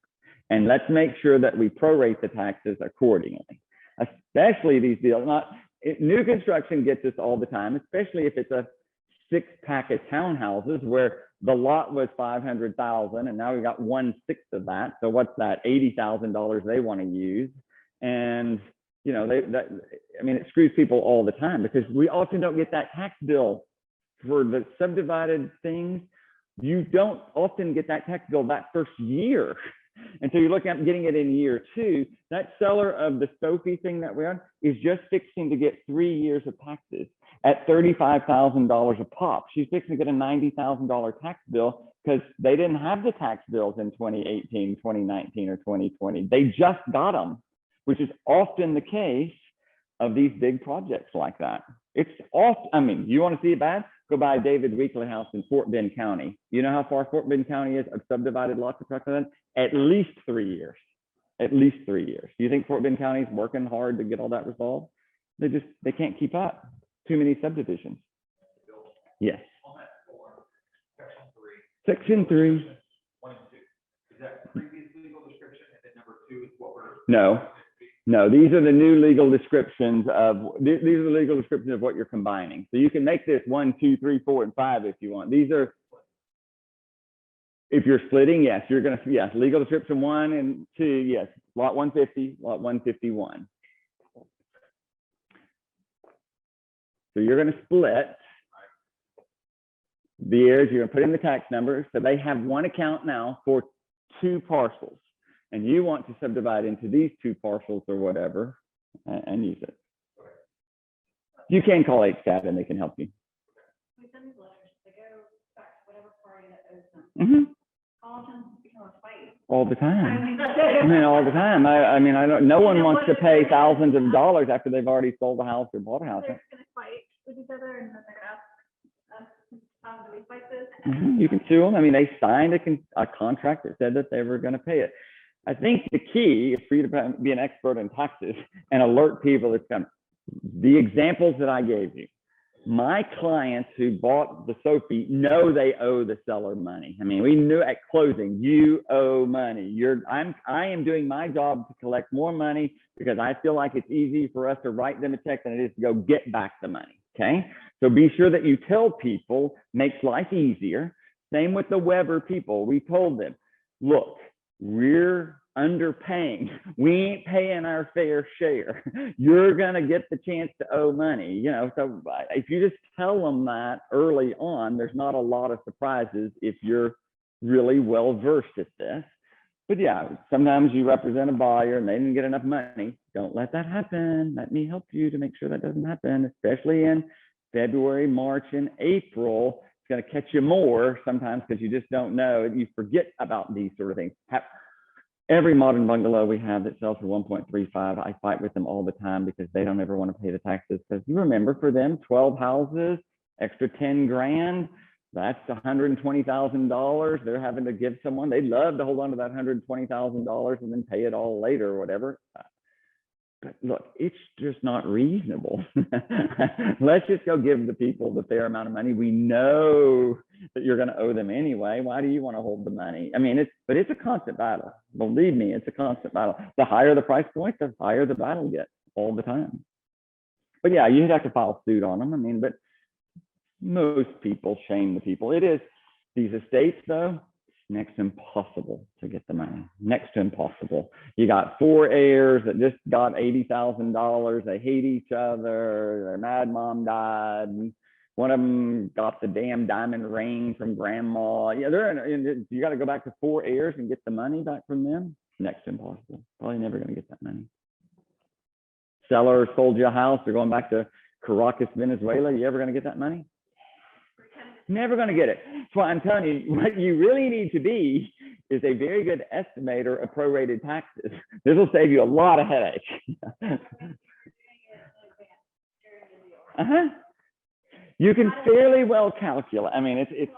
S1: And let's make sure that we prorate the taxes accordingly, especially these deals. New construction gets this all the time, especially if it's a 6-pack of townhouses where the lot was 500,000 and now we got 1/6 of that. So what's that? $80,000 they want to use. And you know, I mean, it screws people all the time because we often don't get that tax bill for the subdivided things. You don't often get that tax bill that first year. And so you're looking at getting it in year 2. That seller of the Sophie thing that we're on is just fixing to get 3 years of taxes at $35,000 a pop. She's fixing to get a $90,000 tax bill because they didn't have the tax bills in 2018, 2019, or 2020. They just got them, which is often the case of these big projects like that. It's often, I mean, you want to see it bad? Go buy David Weekly house in Fort Bend County. You know how far Fort Bend County is of subdivided lots of precedent? At least 3 years. At least 3 years. Do you think Fort Bend County is working hard to get all that resolved? They can't keep up. Too many subdivisions. Yes.
S5: On that form,
S1: Section 3.
S5: 1 and 2. Is that previous legal description, and then number 2 is what we're?
S1: No, these are the new legal descriptions of what you're combining. So you can make this 1, 2, 3, 4, and 5 if you want. These are, if you're splitting, yes, you're gonna, yes, legal description 1 and 2, yes, lot 150, lot 151. So you're gonna split the areas, you're gonna put in the tax number. So they have one account now for 2 parcels. And you want to subdivide into these 2 parcels or whatever and use it. You can call HSAT and they can help you.
S4: We send these letters, they go back to whatever party that owes them.
S1: Mm-hmm.
S4: All of them become a fight.
S1: All the time. I mean, all the time. I mean, no one wants to pay thousands of dollars after they've already sold a house or bought a house.
S4: They're gonna fight with each other and then they're gonna ask us, do we fight this?
S1: Mm-hmm. You can sue them. I mean, they signed a contract that said that they were going to pay it. I think the key is for you to be an expert in taxes and alert people that come. The examples that I gave you, my clients who bought the Sophie know they owe the seller money. I mean, we knew at closing, you owe money. I am doing my job to collect more money because I feel like it's easy for us to write them a check than it is to go get back the money. Okay. So be sure that you tell people, makes life easier. Same with the Weber people. We told them, look, we're underpaying. We ain't paying our fair share. You're going to get the chance to owe money, you know. So if you just tell them that early on, there's not a lot of surprises if you're really well versed at this. But yeah, sometimes you represent a buyer and they didn't get enough money. Don't let that happen. Let me help you to make sure that doesn't happen, especially in February, March, and April. It's going to catch you more sometimes because you just don't know. You forget about these sort of things. Every modern bungalow we have that sells for 1.35, I fight with them all the time because they don't ever want to pay the taxes. Because you remember, for them, 12 houses, extra 10 grand, that's $120,000 they're having to give someone. They'd love to hold on to that $120,000 and then pay it all later or whatever. But look, it's just not reasonable. Let's just go give the people the fair amount of money. We know that you're going to owe them anyway. Why do you want to hold the money? I mean, it's a constant battle. Believe me, it's a constant battle. The higher the price point, the higher the battle gets all the time. But yeah, you'd have to file suit on them. I mean, but most people shame the people. It is these estates, though. Next to impossible to get the money. Next to impossible. You got 4 heirs that just got $80,000. They hate each other. Their mad mom died. One of them got the damn diamond ring from grandma. Yeah, you got to go back to 4 heirs and get the money back from them. Next to impossible. Probably never going to get that money. Seller sold you a house. They're going back to Caracas, Venezuela. You ever going to get that money? Never going to get it. That's why I'm telling you, what you really need to be is a very good estimator of prorated taxes. This will save you a lot of headache. You can fairly well calculate. I mean, it's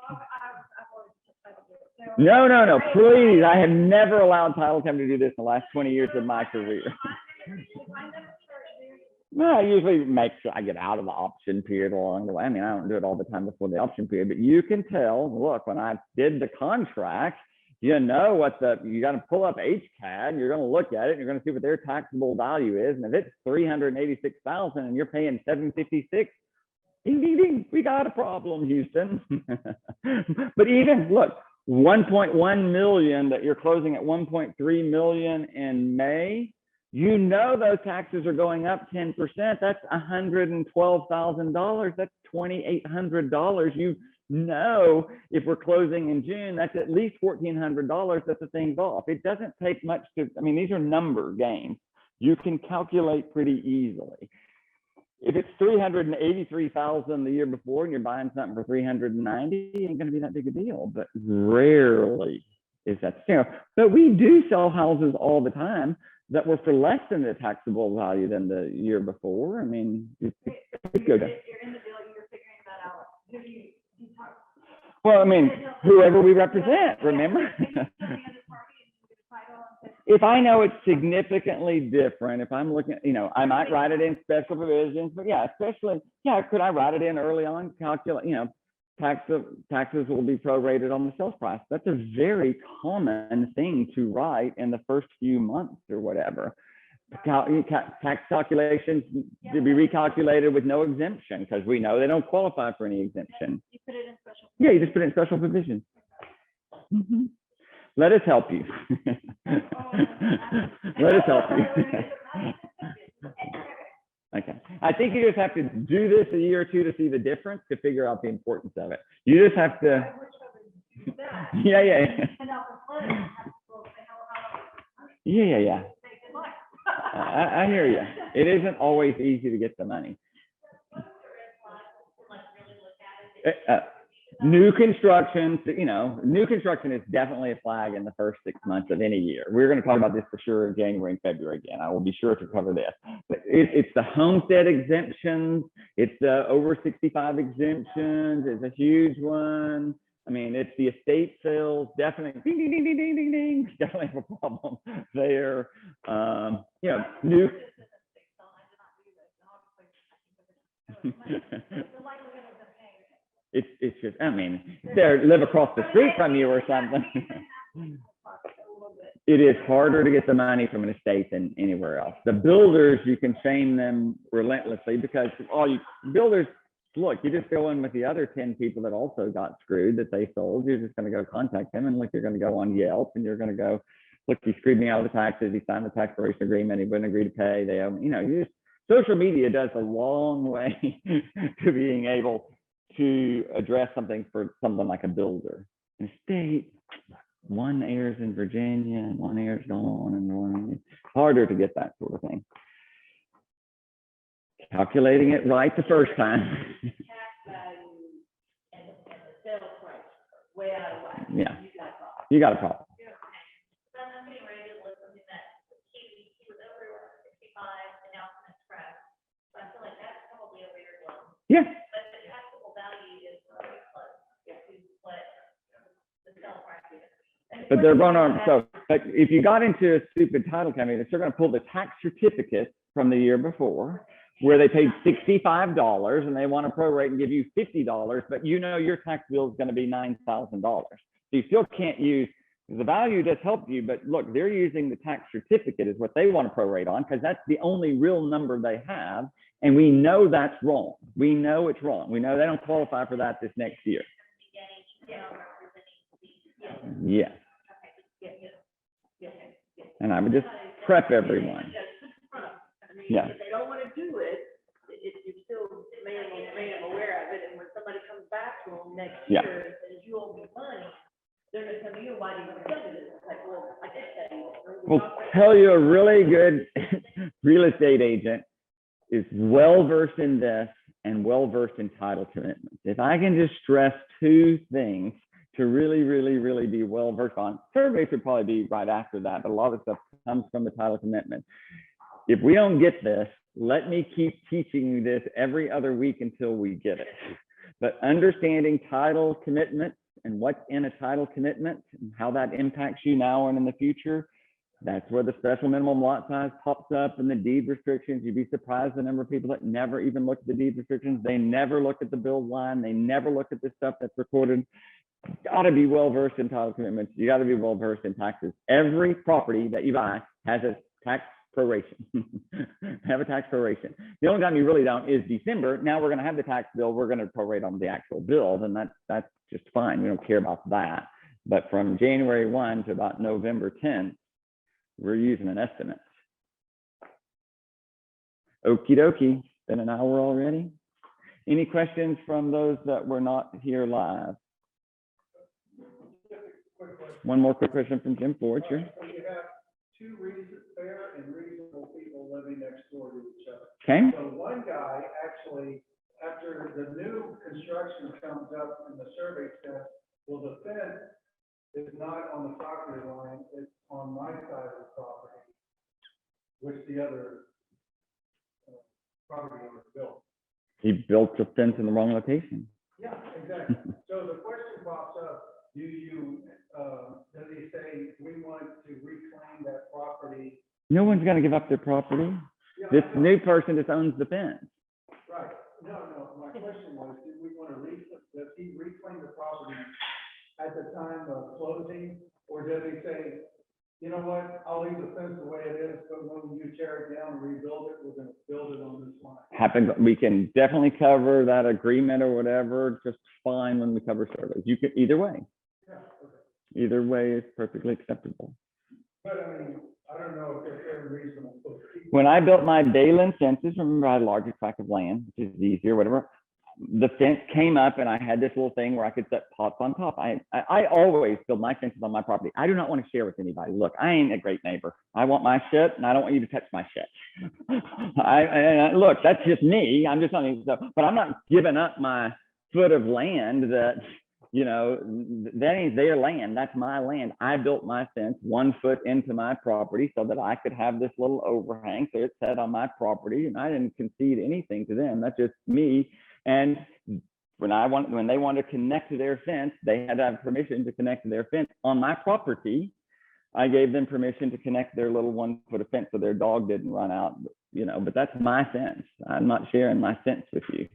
S1: no, please. I have never allowed title company to do this in the last 20 years of my career. Well, I usually make sure I get out of the option period along the way. I mean, I don't do it all the time before the option period, but you can tell, look, when I did the contract, you know what you got to pull up HCAD, you're going to look at it, and you're going to see what their taxable value is. And if it's $386,000 and you're paying $756, ding, ding, ding, we got a problem, Houston. But even, look, 1.1 million that you're closing at 1.3 million in May, you know those taxes are going up 10%. That's $112,000. That's $2,800. You know, if we're closing in June, that's at least $1,400 that the thing's off. It doesn't take much to, I mean, these are number games. You can calculate pretty easily. If it's $383,000 the year before and you're buying something for $390, it ain't going to be that big a deal. But rarely is that, you know. But we do sell houses all the time that were for less than the taxable value than the year before. I mean, it could go down.
S2: If you're in the deal, you're figuring that out. Who do you talk?
S1: Well, I mean, whoever we represent, remember? If I know it's significantly different, if I'm looking, you know, I might write it in special provisions, but yeah, especially, yeah, could I write it in early on, calculate, you know, taxes will be prorated on the sales price. That's a very common thing to write in the first few months or whatever. Tax calculations to be recalculated with no exemption because we know they don't qualify for any exemption.
S2: You put it in special.
S1: Yeah, you just put it in special provisions. Mm-hmm. Let us help you. Let us help you. Okay. I think you just have to do this a year or two to see the difference, to figure out the importance of it. You just have to. Yeah. I hear you. It isn't always easy to get the money. New construction, you know, new construction is definitely a flag in the first 6 months of any year. We're going to talk about this for sure in January and February again. I will be sure to cover this. But it's the homestead exemptions. It's the over 65 exemptions. It's a huge one. I mean, it's the estate sales. Definitely, ding, ding, ding, ding, ding, ding, ding. Definitely have a problem there. You know, new. It's just, I mean, they live across the street from you or something. It is harder to get the money from an estate than anywhere else. The builders, you can shame them relentlessly because builders, look, you just go in with the other 10 people that also got screwed that they sold. You're just going to go contact them, and look, you're going to go on Yelp, and you're going to go, look, he screwed me out of the taxes. He signed the tax proration agreement. He wouldn't agree to pay. They owe me. Social media does a long way to being able to address something for someone like a builder. An estate, one heirs in Virginia and one heirs gone, and one harder to get that sort of thing. Calculating it right the first time.
S2: Tax value and the sales price are way out of whack.
S1: Yeah.
S2: You got a problem.
S1: You got a problem.
S4: So I'm getting ready to look something that he was over 65 and now it's express. So I feel like that's probably a weird one.
S1: Yeah.
S4: But the taxable value is pretty close to what the sale price is.
S1: But they're run on, so like, if you got into a stupid title company, they're still going to pull the tax certificate from the year before, where they paid $65 and they want to prorate and give you $50, but your tax bill is going to be $9,000. So you still can't use, the value does help you, but look, they're using the tax certificate is what they want to prorate on because that's the only real number they have. And we know that's wrong. We know it's wrong. We know they don't qualify for that this next year. Yeah. And I would just prep everyone. Yeah.
S2: If they don't want to do it, you still made them aware of it, and when somebody comes back to them next
S1: Yeah.
S2: year and says, you owe me money, they're gonna come to you, why didn't you tell me this? It's like, well, I did tell you.
S1: We'll tell you a really good real estate agent is well-versed in this and well-versed in title commitments. If I can just stress two things to really, really, really be well-versed on, surveys would probably be right after that, but a lot of stuff comes from the title commitment. If we don't get this, let me keep teaching you this every other week until we get it. But understanding title commitments and what's in a title commitment and how that impacts you now and in the future, that's where the special minimum lot size pops up and the deed restrictions. You'd be surprised the number of people that never even look at the deed restrictions. They never look at the build line. They never look at the stuff that's recorded. You gotta be well-versed in title commitments. You gotta be well-versed in taxes. Every property that you buy has a tax proration. Have a tax proration. The only time you really don't is December. Now we're going to have the tax bill. We're going to prorate on the actual bill, and that's just fine. We don't care about that. But from January 1 to about November 10th, we're using an estimate. Okie dokie. Been an hour already. Any questions from those that were not here live? One more quick question from Jim Ford. Sure.
S3: So you have two fair and reasonable people living next door to each other.
S1: Okay.
S3: So one guy actually, after the new construction comes up and the survey says, well, the fence is not on the property line, it's on my side of the property, which the other property owner built.
S1: He built the fence in the wrong location.
S3: Yeah, exactly. So the question pops up, does he say, we want to reclaim that property?
S1: No one's going to give up their property.
S3: Yeah,
S1: This new person just owns the fence.
S3: right. No, my question was, do we want to does he reclaim the property at the time of closing? Or does he say, you know what, I'll leave the fence the way it is, but when you tear it down and rebuild it, we're going to build it on this line?
S1: We can definitely cover that agreement or whatever just fine when we cover surveys. You can either way.
S3: Yeah, okay.
S1: Either way is perfectly acceptable.
S3: But I mean, I don't know if they're fair and reasonable.
S1: When I built my Dayland fences, remember I had a larger tract of land, which is easier, whatever. The fence came up and I had this little thing where I could set pots on top. I always build my fences on my property. I do not want to share with anybody. Look, I ain't a great neighbor. I want my shit and I don't want you to touch my shit. Look, that's just me. I'm just telling you so, but I'm not giving up my foot of land that, that ain't their land. That's my land. I built my fence 1 foot into my property so that I could have this little overhang. So it sat on my property and I didn't concede anything to them. That's just me. And when they wanted to connect to their fence, they had to have permission to connect to their fence on my property. I gave them permission to connect their little 1 foot of fence so their dog didn't run out you know, but that's my fence. I'm not sharing my fence with you.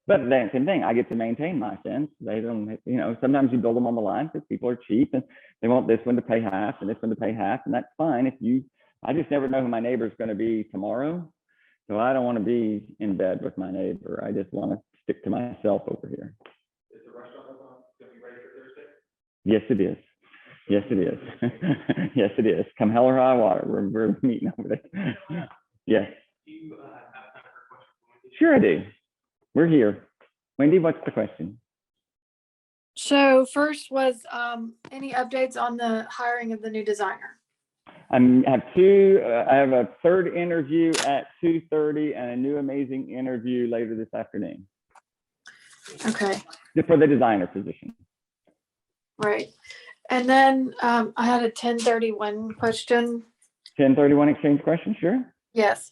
S1: But the same thing, I get to maintain my fence. They don't, you know, sometimes you build them on the line because people are cheap and they want this one to pay half and this one to pay half, and that's fine. If you, I just never know who my neighbor's going to be tomorrow. So I don't want to be in bed with my neighbor. I just want to stick to myself over here.
S5: Is the restaurant gonna be ready for Thursday?
S1: Yes, it is. Yes, it is. Yes, it is. Come hell or high water, we're meeting over there. Yes,
S5: Do you, have time for a question from Wendy?
S1: sure I do. We're here. Wendy, what's the question?
S6: So first was, any updates on the hiring of the new designer?
S1: I have a third interview at 2:30 and a new amazing interview later this afternoon
S6: Okay,
S1: for the designer position.
S6: right. And then, I had a 1031 question.
S1: 1031 exchange question, sure.
S6: Yes.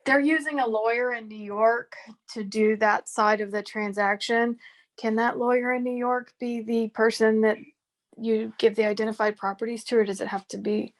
S6: They're using a lawyer in New York to do that side of the transaction. Can that lawyer in New York be the person that you give the identified properties to, or does it have to be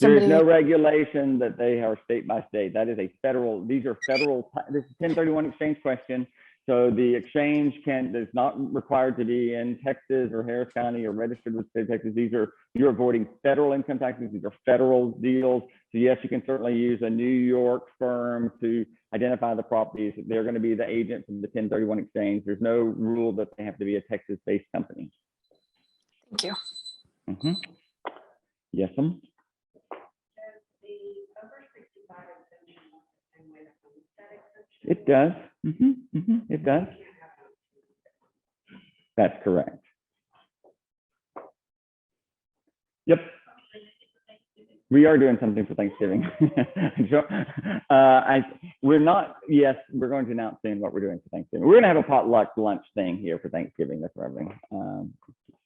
S1: There is
S6: somebody?
S1: no regulation that they are state by state. That is a federal, these are federal, this is 1031 exchange question. So the exchange is not required to be in Texas or Harris County or registered with the state of Texas. You're avoiding federal income taxes. These are federal deals. So yes, you can certainly use a New York firm to identify the properties. They're going to be the agent from the 1031 exchange. There's no rule that they have to be a Texas-based company.
S6: Thank you.
S1: Mm-hmm. Yes, ma'am. It does. It does. That's correct. Yep. We are doing something for Thanksgiving. We're not, yes, we're going to announce soon what we're doing for Thanksgiving. We're going to have a potluck lunch thing here for Thanksgiving. That's what I'm doing.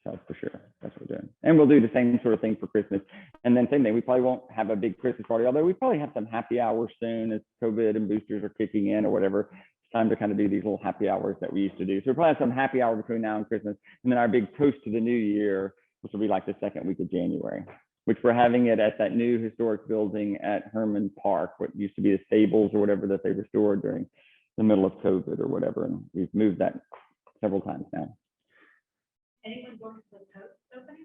S1: So for sure, that's what we're doing. And we'll do the same sort of thing for Christmas. And then same thing, we probably won't have a big Christmas party, although we probably have some happy hours soon as COVID and boosters are kicking in or whatever. It's time to kind of do these little happy hours that we used to do. So we'll probably have some happy hour between now and Christmas. And then our big toast to the new year, which will be like the second week of January, which we're having it at that new historic building at Herman Park, what used to be the stables or whatever that they restored during the middle of COVID or whatever. And we've moved that several times now.
S2: Anyone going to the post opening?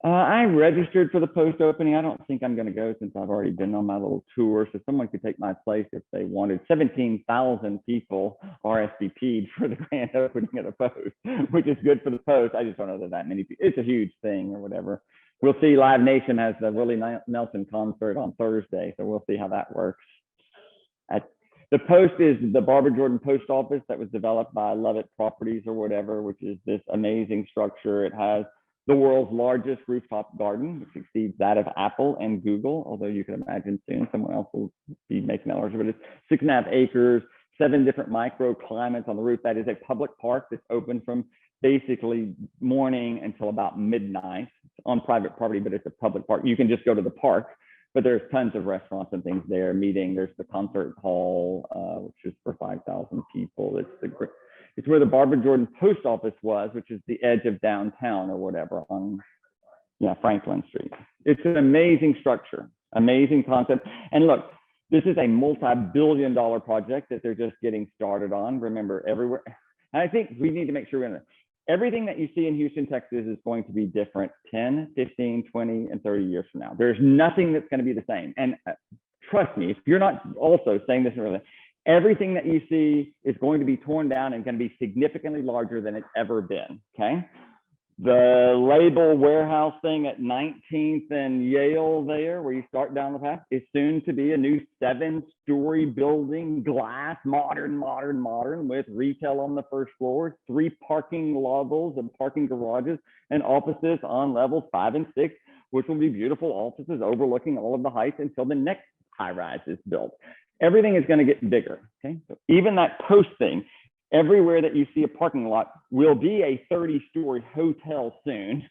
S1: I registered for the post opening. I don't think I'm going to go since I've already been on my little tour. So someone could take my place if they wanted. 17,000 people RSVP'd for the grand opening of the post, which is good for the post. I just don't know that many people. It's a huge thing or whatever. We'll see. Live Nation has the Willie Nelson concert on Thursday, so we'll see how that works. The post is the Barbara Jordan post office that was developed by Lovett Properties or whatever, which is this amazing structure. It has the world's largest rooftop garden, which exceeds that of Apple and Google, although you can imagine soon someone else will be making that larger, but it's 6.5 acres, 7 different microclimates on the roof. That is a public park that's open from basically morning until about midnight. It's on private property, but it's a public park. You can just go to the park. But there's tons of restaurants and things there, meeting. There's the concert hall, which is for 5,000 people. It's where the Barbara Jordan post office was, which is the edge of downtown or whatever on Franklin Street. It's an amazing structure, amazing concept. And look, this is a multi-billion-dollar project that they're just getting started on. Remember, everywhere. And I think we need to make sure everything that you see in Houston, Texas is going to be different 10, 15, 20, and 30 years from now. There's nothing that's going to be the same. And trust me, if you're not also saying this earlier, everything that you see is going to be torn down and going to be significantly larger than it's ever been, okay? The label warehouse thing at 19th and Yale there, where you start down the path, is soon to be a new 7-story building, glass, modern, with retail on the first floor, 3 parking levels and parking garages and offices on levels 5 and 6, which will be beautiful offices overlooking all of the heights until the next high rise is built. Everything is going to get bigger, okay? So even that post thing, everywhere that you see a parking lot will be a 30-story hotel soon.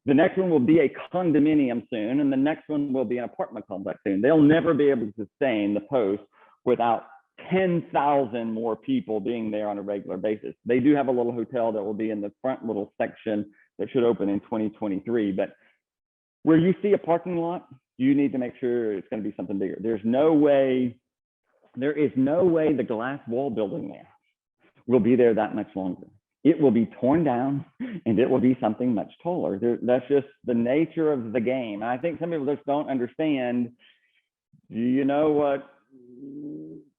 S1: The next one will be a condominium soon, and the next one will be an apartment complex soon. They'll never be able to sustain the post without 10,000 more people being there on a regular basis. They do have a little hotel that will be in the front little section that should open in 2023, but where you see a parking lot, you need to make sure it's going to be something bigger. There is no way the glass wall building there will be there that much longer. It will be torn down and it will be something much taller. That's just the nature of the game. I think some people just don't understand. Do you know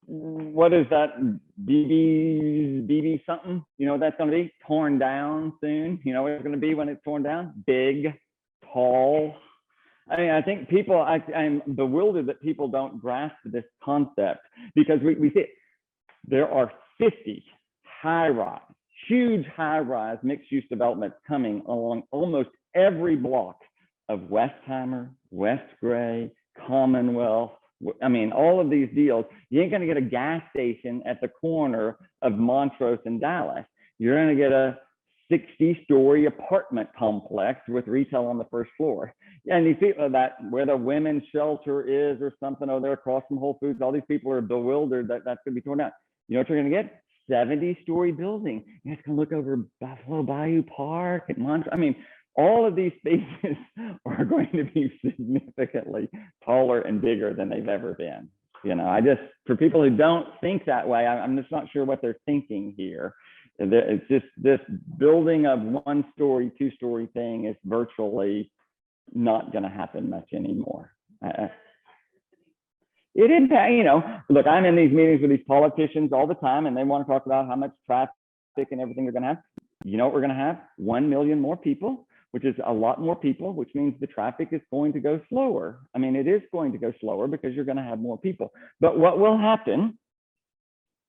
S1: what is that BB something? You know what that's going to be? Torn down soon. You know what it's going to be when it's torn down? Big, tall. I mean, I think people, I'm bewildered that people don't grasp this concept, because we see it. There are 50 high-rise, huge high-rise mixed-use developments coming along almost every block of Westheimer, West Gray, Commonwealth. I mean, all of these deals. You ain't going to get a gas station at the corner of Montrose and Dallas. You're going to get a 60-story apartment complex with retail on the first floor. And you see that where the women's shelter is or something over there across from Whole Foods, all these people are bewildered that that's going to be torn down. You know what you're going to get? 70-story building. It's going to look over Buffalo Bayou Park and Montrose. I mean, all of these spaces are going to be significantly taller and bigger than they've ever been. You know, for people who don't think that way, I'm just not sure what they're thinking here. It's just this building of 1-story, 2-story thing is virtually not going to happen much anymore. It impacts, you know, look, I'm in these meetings with these politicians all the time, and they want to talk about how much traffic and everything they're going to have. You know what we're going to have? 1 million more people, which is a lot more people, which means the traffic is going to go slower. I mean, it is going to go slower because you're going to have more people. But what will happen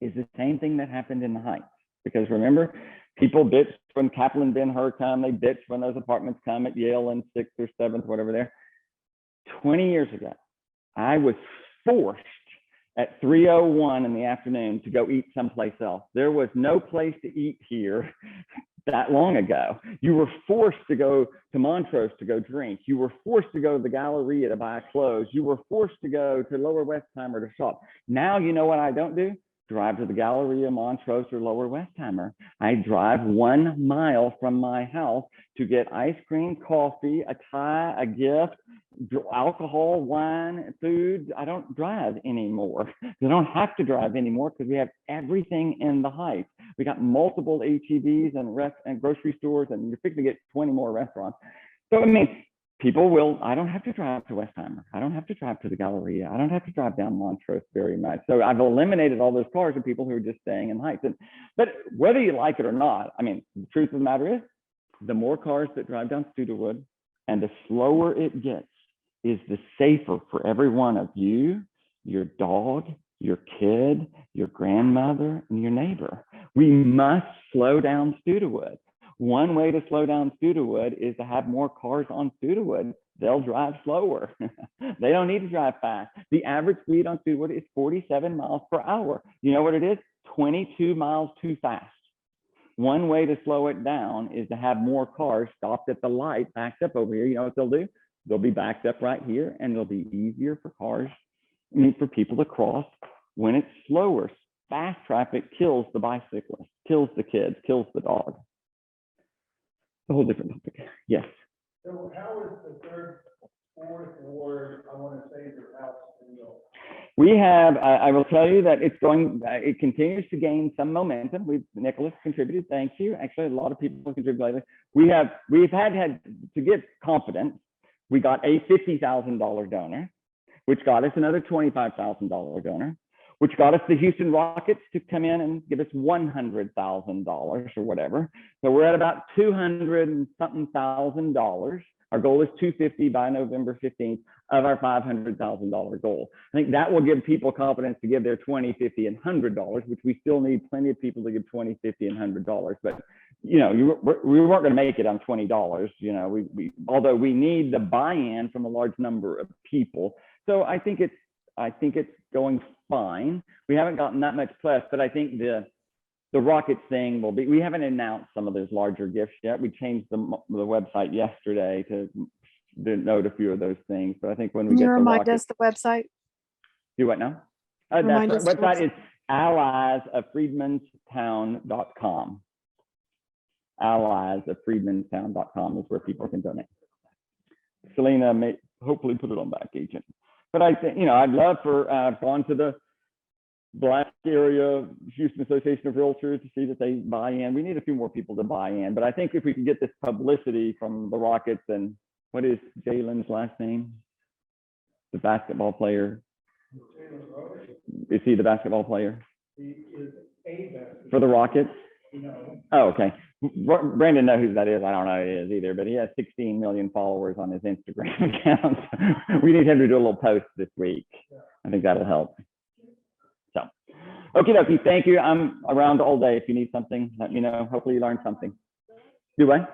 S1: is the same thing that happened in the Heights. Because remember, people bitched when Kaplan Ben-Hur come, they bitched when those apartments come at Yale and 6th or 7th, whatever there. 20 years ago, I was forced at 3:01 in the afternoon to go eat someplace else. There was no place to eat here that long ago. You were forced to go to Montrose to go drink. You were forced to go to the Galleria to buy clothes. You were forced to go to Lower Westheimer to shop. Now, you know what I don't do? Drive to the Galleria, Montrose, or Lower Westheimer. I drive 1 mile from my house to get ice cream, coffee, a tie, a gift, alcohol, wine, food. I don't drive anymore. I don't have to drive anymore because we have everything in the Heights. We got multiple HEBs and grocery stores, and you're fixing to get 20 more restaurants. So, I mean, people will, I don't have to drive to Westheimer. I don't have to drive to the Galleria. I don't have to drive down Montrose very much. So I've eliminated all those cars of people who are just staying in Heights. But whether you like it or not, I mean, the truth of the matter is, the more cars that drive down Cedarwood and the slower it gets, is the safer for every one of you, your dog, your kid, your grandmother, and your neighbor. We must slow down Cedarwood. One way to slow down Cedarwood is to have more cars on Cedarwood. They'll drive slower. They don't need to drive fast. The average speed on Cedarwood is 47 miles per hour. You know what it is? 22 miles too fast. One way to slow it down is to have more cars stopped at the light, backed up over here. You know what they'll do? They'll be backed up right here, and it'll be easier for cars, I mean, for people to cross when it's slower. Fast traffic kills the bicyclist, kills the kids, kills the dog. It's a whole different topic. Yes.
S3: So how is the 3rd, 4th ward, I want to say, your house deal?
S1: We have, I will tell you that it's going, it continues to gain some momentum. Nicholas contributed, thank you. Actually, a lot of people contributed lately. We've had to get confidence. We got a $50,000 donor, which got us another $25,000 donor, which got us the Houston Rockets to come in and give us $100,000 or whatever. So we're at about $200 and something thousand. Our goal is $250 by November 15th of our $500,000 goal. I think that will give people confidence to give their $20, $50, and $100, which we still need plenty of people to give $20, $50, and $100. But you know, we weren't going to make it on $20. You know, although we need the buy-in from a large number of people. So I think it's going fine. We haven't gotten that much press, but I think the Rockets thing will be, we haven't announced some of those larger gifts yet. We changed the website yesterday to note a few of those things. But I think when we
S6: Can you
S1: get the
S6: remind
S1: Rockets,
S6: us the website?
S1: do what now?
S6: Remind
S1: That's
S6: us
S1: our
S6: the
S1: website is alliesoffreedmanstown.com. Alliesoffreedmanstown.com is where people can donate. Selena hopefully put it on back agent. But I think, you know, I'd love for, I've gone to the Black Area Houston Association of Realtors to see that they buy in. We need a few more people to buy in, but I think if we can get this publicity from the Rockets and what is Jalen's last name? The basketball player. Is he the basketball player?
S3: He is a best.
S1: For the Rockets?
S3: No.
S1: Oh, okay. Brandon knows who that is. I don't know who it is either, but he has 16 million followers on his Instagram account. We need him to do a little post this week. I think that'll help. So, okay, dokie. Thank you. I'm around all day. If you need something, let me know. Hopefully you learned something. Do I?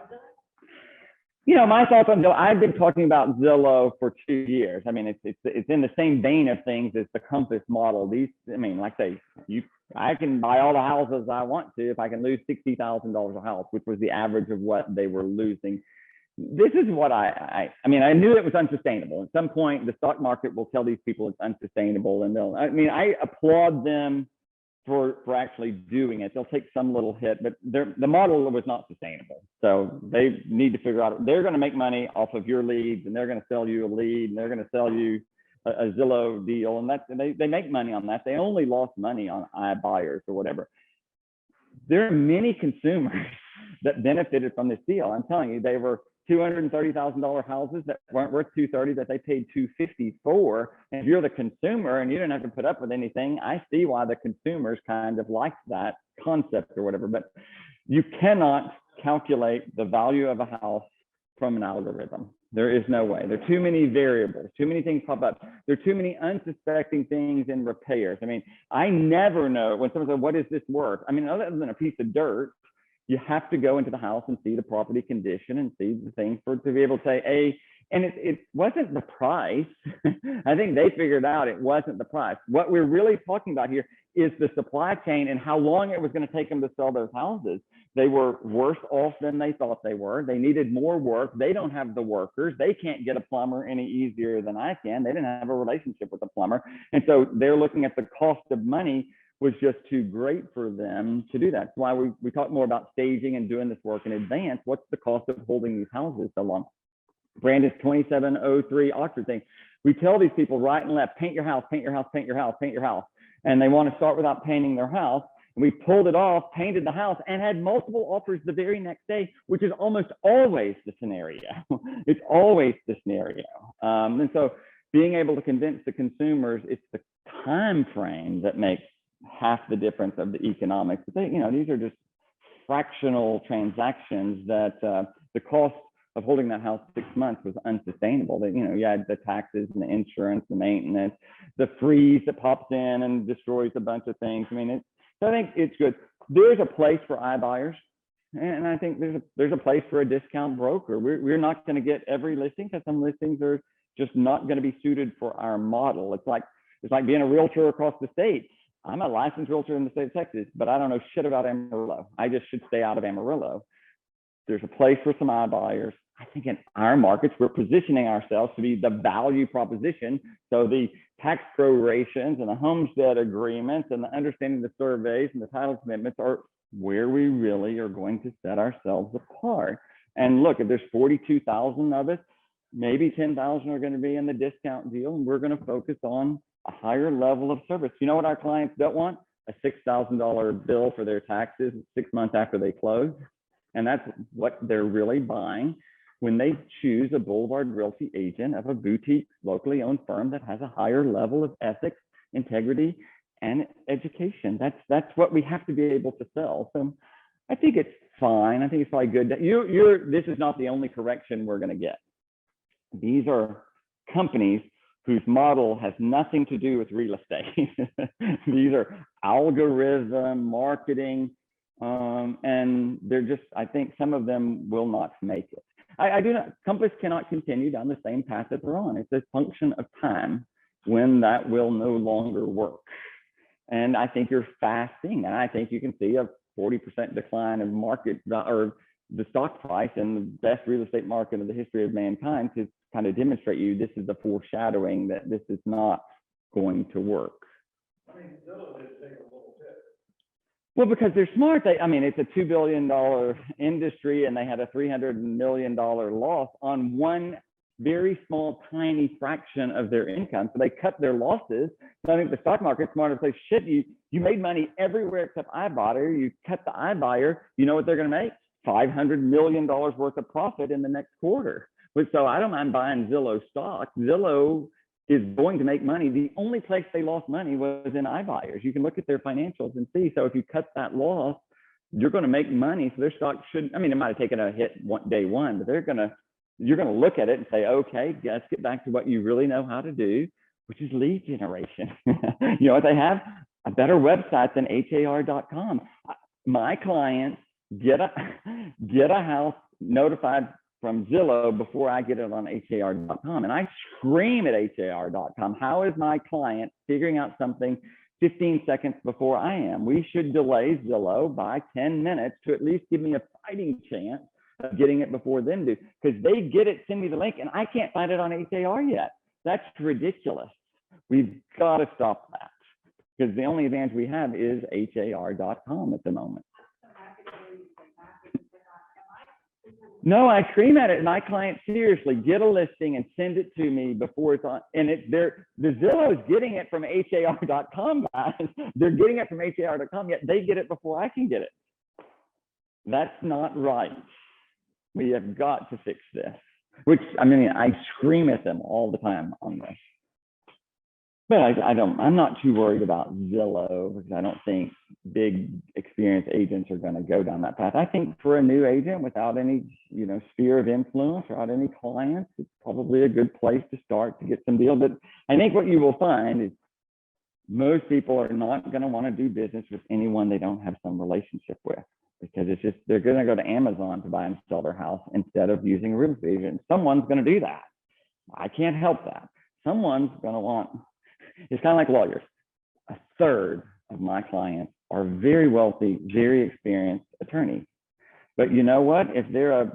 S1: You know, my thoughts on Zillow, I've been talking about Zillow for 2 years. I mean, it's in the same vein of things as the Compass model. These, I mean, like I say, I can buy all the houses I want to if I can lose $60,000 a house, which was the average of what they were losing. This is what I mean, I knew it was unsustainable. At some point, the stock market will tell these people it's unsustainable, and they'll, I mean, I applaud them for actually doing it. They'll take some little hit, but the model was not sustainable. So they need to figure out, they're going to make money off of your leads, and they're going to sell you a lead, and they're going to sell you a Zillow deal, and that's, they make money on that. They only lost money on iBuyers or whatever. There are many consumers that benefited from this deal. I'm telling you, they were $230,000 houses that weren't worth $230 that they paid $250 for. And if you're the consumer and you didn't have to put up with anything, I see why the consumers kind of like that concept or whatever. But you cannot calculate the value of a house from an algorithm. There is no way. There are too many variables, too many things pop up. There are too many unsuspecting things in repairs. I mean, I never know when someone says, what is this worth? I mean, other than a piece of dirt, you have to go into the house and see the property condition and see the things to be able to say, and it wasn't the price. I think they figured out it wasn't the price. What we're really talking about here is the supply chain and how long it was going to take them to sell those houses. They were worse off than they thought they were. They needed more work. They don't have the workers. They can't get a plumber any easier than I can. They didn't have a relationship with a plumber. And so they're looking at the cost of money was just too great for them to do that. That's why we talk more about staging and doing this work in advance. What's the cost of holding these houses so long? Brandon's 2703 Oxford thing. We tell these people right and left, paint your house, paint your house, paint your house, paint your house. And they want to start without painting their house. And we pulled it off, painted the house, and had multiple offers the very next day, which is almost always the scenario. It's always the scenario. And so being able to convince the consumers, it's the time frame that makes half the difference of the economics. But they, you know, these are just fractional transactions that the cost of holding that house 6 months was unsustainable. That, you know, you had the taxes and the insurance, the maintenance, the freeze that pops in and destroys a bunch of things. I mean, so I think it's good. There's a place for iBuyers, and I think there's a place for a discount broker. We're not going to get every listing because some listings are just not going to be suited for our model. It's like being a realtor across the state. I'm a licensed realtor in the state of Texas, but I don't know shit about Amarillo. I just should stay out of Amarillo. There's a place for some iBuyers. I think in our markets, we're positioning ourselves to be the value proposition. So the tax prorations and the homestead agreements and the understanding the surveys and the title commitments are where we really are going to set ourselves apart. And look, if there's 42,000 of us, maybe 10,000 are going to be in the discount deal, and we're going to focus on a higher level of service. You know what our clients don't want? A $6,000 bill for their taxes 6 months after they close. And that's what they're really buying when they choose a Boulevard Realty agent of a boutique, locally owned firm that has a higher level of ethics, integrity, and education. That's what we have to be able to sell. So I think it's fine. I think it's probably good that this is not the only correction we're going to get. These are companies whose model has nothing to do with real estate. These are algorithm marketing, and they're just, I think some of them will not make it. I do not, Compass cannot continue down the same path that they're on. It's a function of time when that will no longer work. And I think you're fast seeing that. I think you can see a 40% decline of market or the stock price in the best real estate market of the history of mankind to kind of demonstrate you this is the foreshadowing that this is not going to work.
S3: I mean, Zillow did take a little bit.
S1: Well, because they're smart. I mean, it's a $2 billion industry, and they had a $300 million loss on one very small, tiny fraction of their income. So they cut their losses. So I think the stock market's smart to say, shit, you made money everywhere except iBuyer. You cut the iBuyer. You know what they're going to make? $500 million worth of profit in the next quarter. So I don't mind buying Zillow stock. Zillow is going to make money. The only place they lost money was in iBuyers. You can look at their financials and see. So if you cut that loss, you're going to make money. So their stock should, I mean, it might have taken a hit day one, but you're going to look at it and say, okay, let's get back to what you really know how to do, which is lead generation. You know what they have? A better website than har.com. My clients get a house notified from Zillow before I get it on har.com. And I scream at har.com. How is my client figuring out something 15 seconds before I am? We should delay Zillow by 10 minutes to at least give me a fighting chance of getting it before them do. Because they get it, send me the link, and I can't find it on HAR yet. That's ridiculous. We've got to stop that. Because the only advantage we have is har.com at the moment. No, I scream at it. My clients, seriously, get a listing and send it to me before it's on. And it's there. The Zillow is getting it from har.com, guys. They're getting it from har.com, yet they get it before I can get it. That's not right. We have got to fix this. Which, I mean, I scream at them all the time on this. But I'm not too worried about Zillow because I don't think big experienced agents are going to go down that path. I think for a new agent without any, sphere of influence, without any clients, it's probably a good place to start to get some deals. But I think what you will find is most people are not going to want to do business with anyone they don't have some relationship with, because it's just, they're going to go to Amazon to buy and sell their house instead of using a real estate agent. Someone's going to do that. I can't help that. Someone's going to want. It's kind of like lawyers. A third of my clients are very wealthy, very experienced attorneys. But you know what? If they're a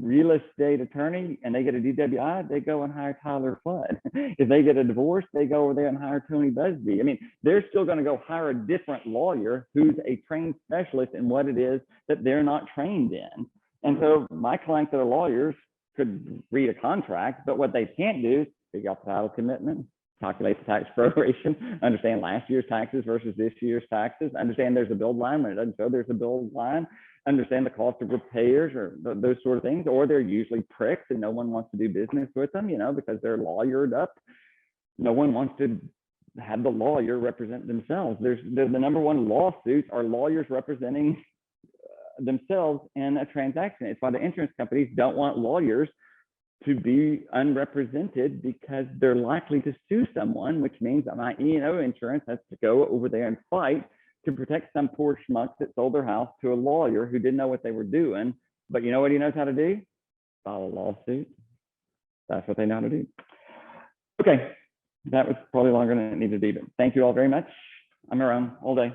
S1: real estate attorney and they get a DWI, they go and hire Tyler Flood. If they get a divorce, they go over there and hire Tony Busby. I mean, they're still going to go hire a different lawyer who's a trained specialist in what it is that they're not trained in. And so my clients that are lawyers could read a contract, but what they can't do is figure out the title commitment, calculate the tax proration, understand last year's taxes versus this year's taxes, understand there's a build line when it doesn't show there's a build line, understand the cost of repairs or those sort of things, or they're usually pricks and no one wants to do business with them, because they're lawyered up. No one wants to have the lawyer represent themselves. There's the number one lawsuits are lawyers representing themselves in a transaction. It's why the insurance companies don't want lawyers to be unrepresented, because they're likely to sue someone, which means that my E&O insurance has to go over there and fight to protect some poor schmucks that sold their house to a lawyer who didn't know what they were doing. But you know what he knows how to do? File a lawsuit. That's what they know how to do. Okay, that was probably longer than it needed to be, but thank you all very much. I'm around all day.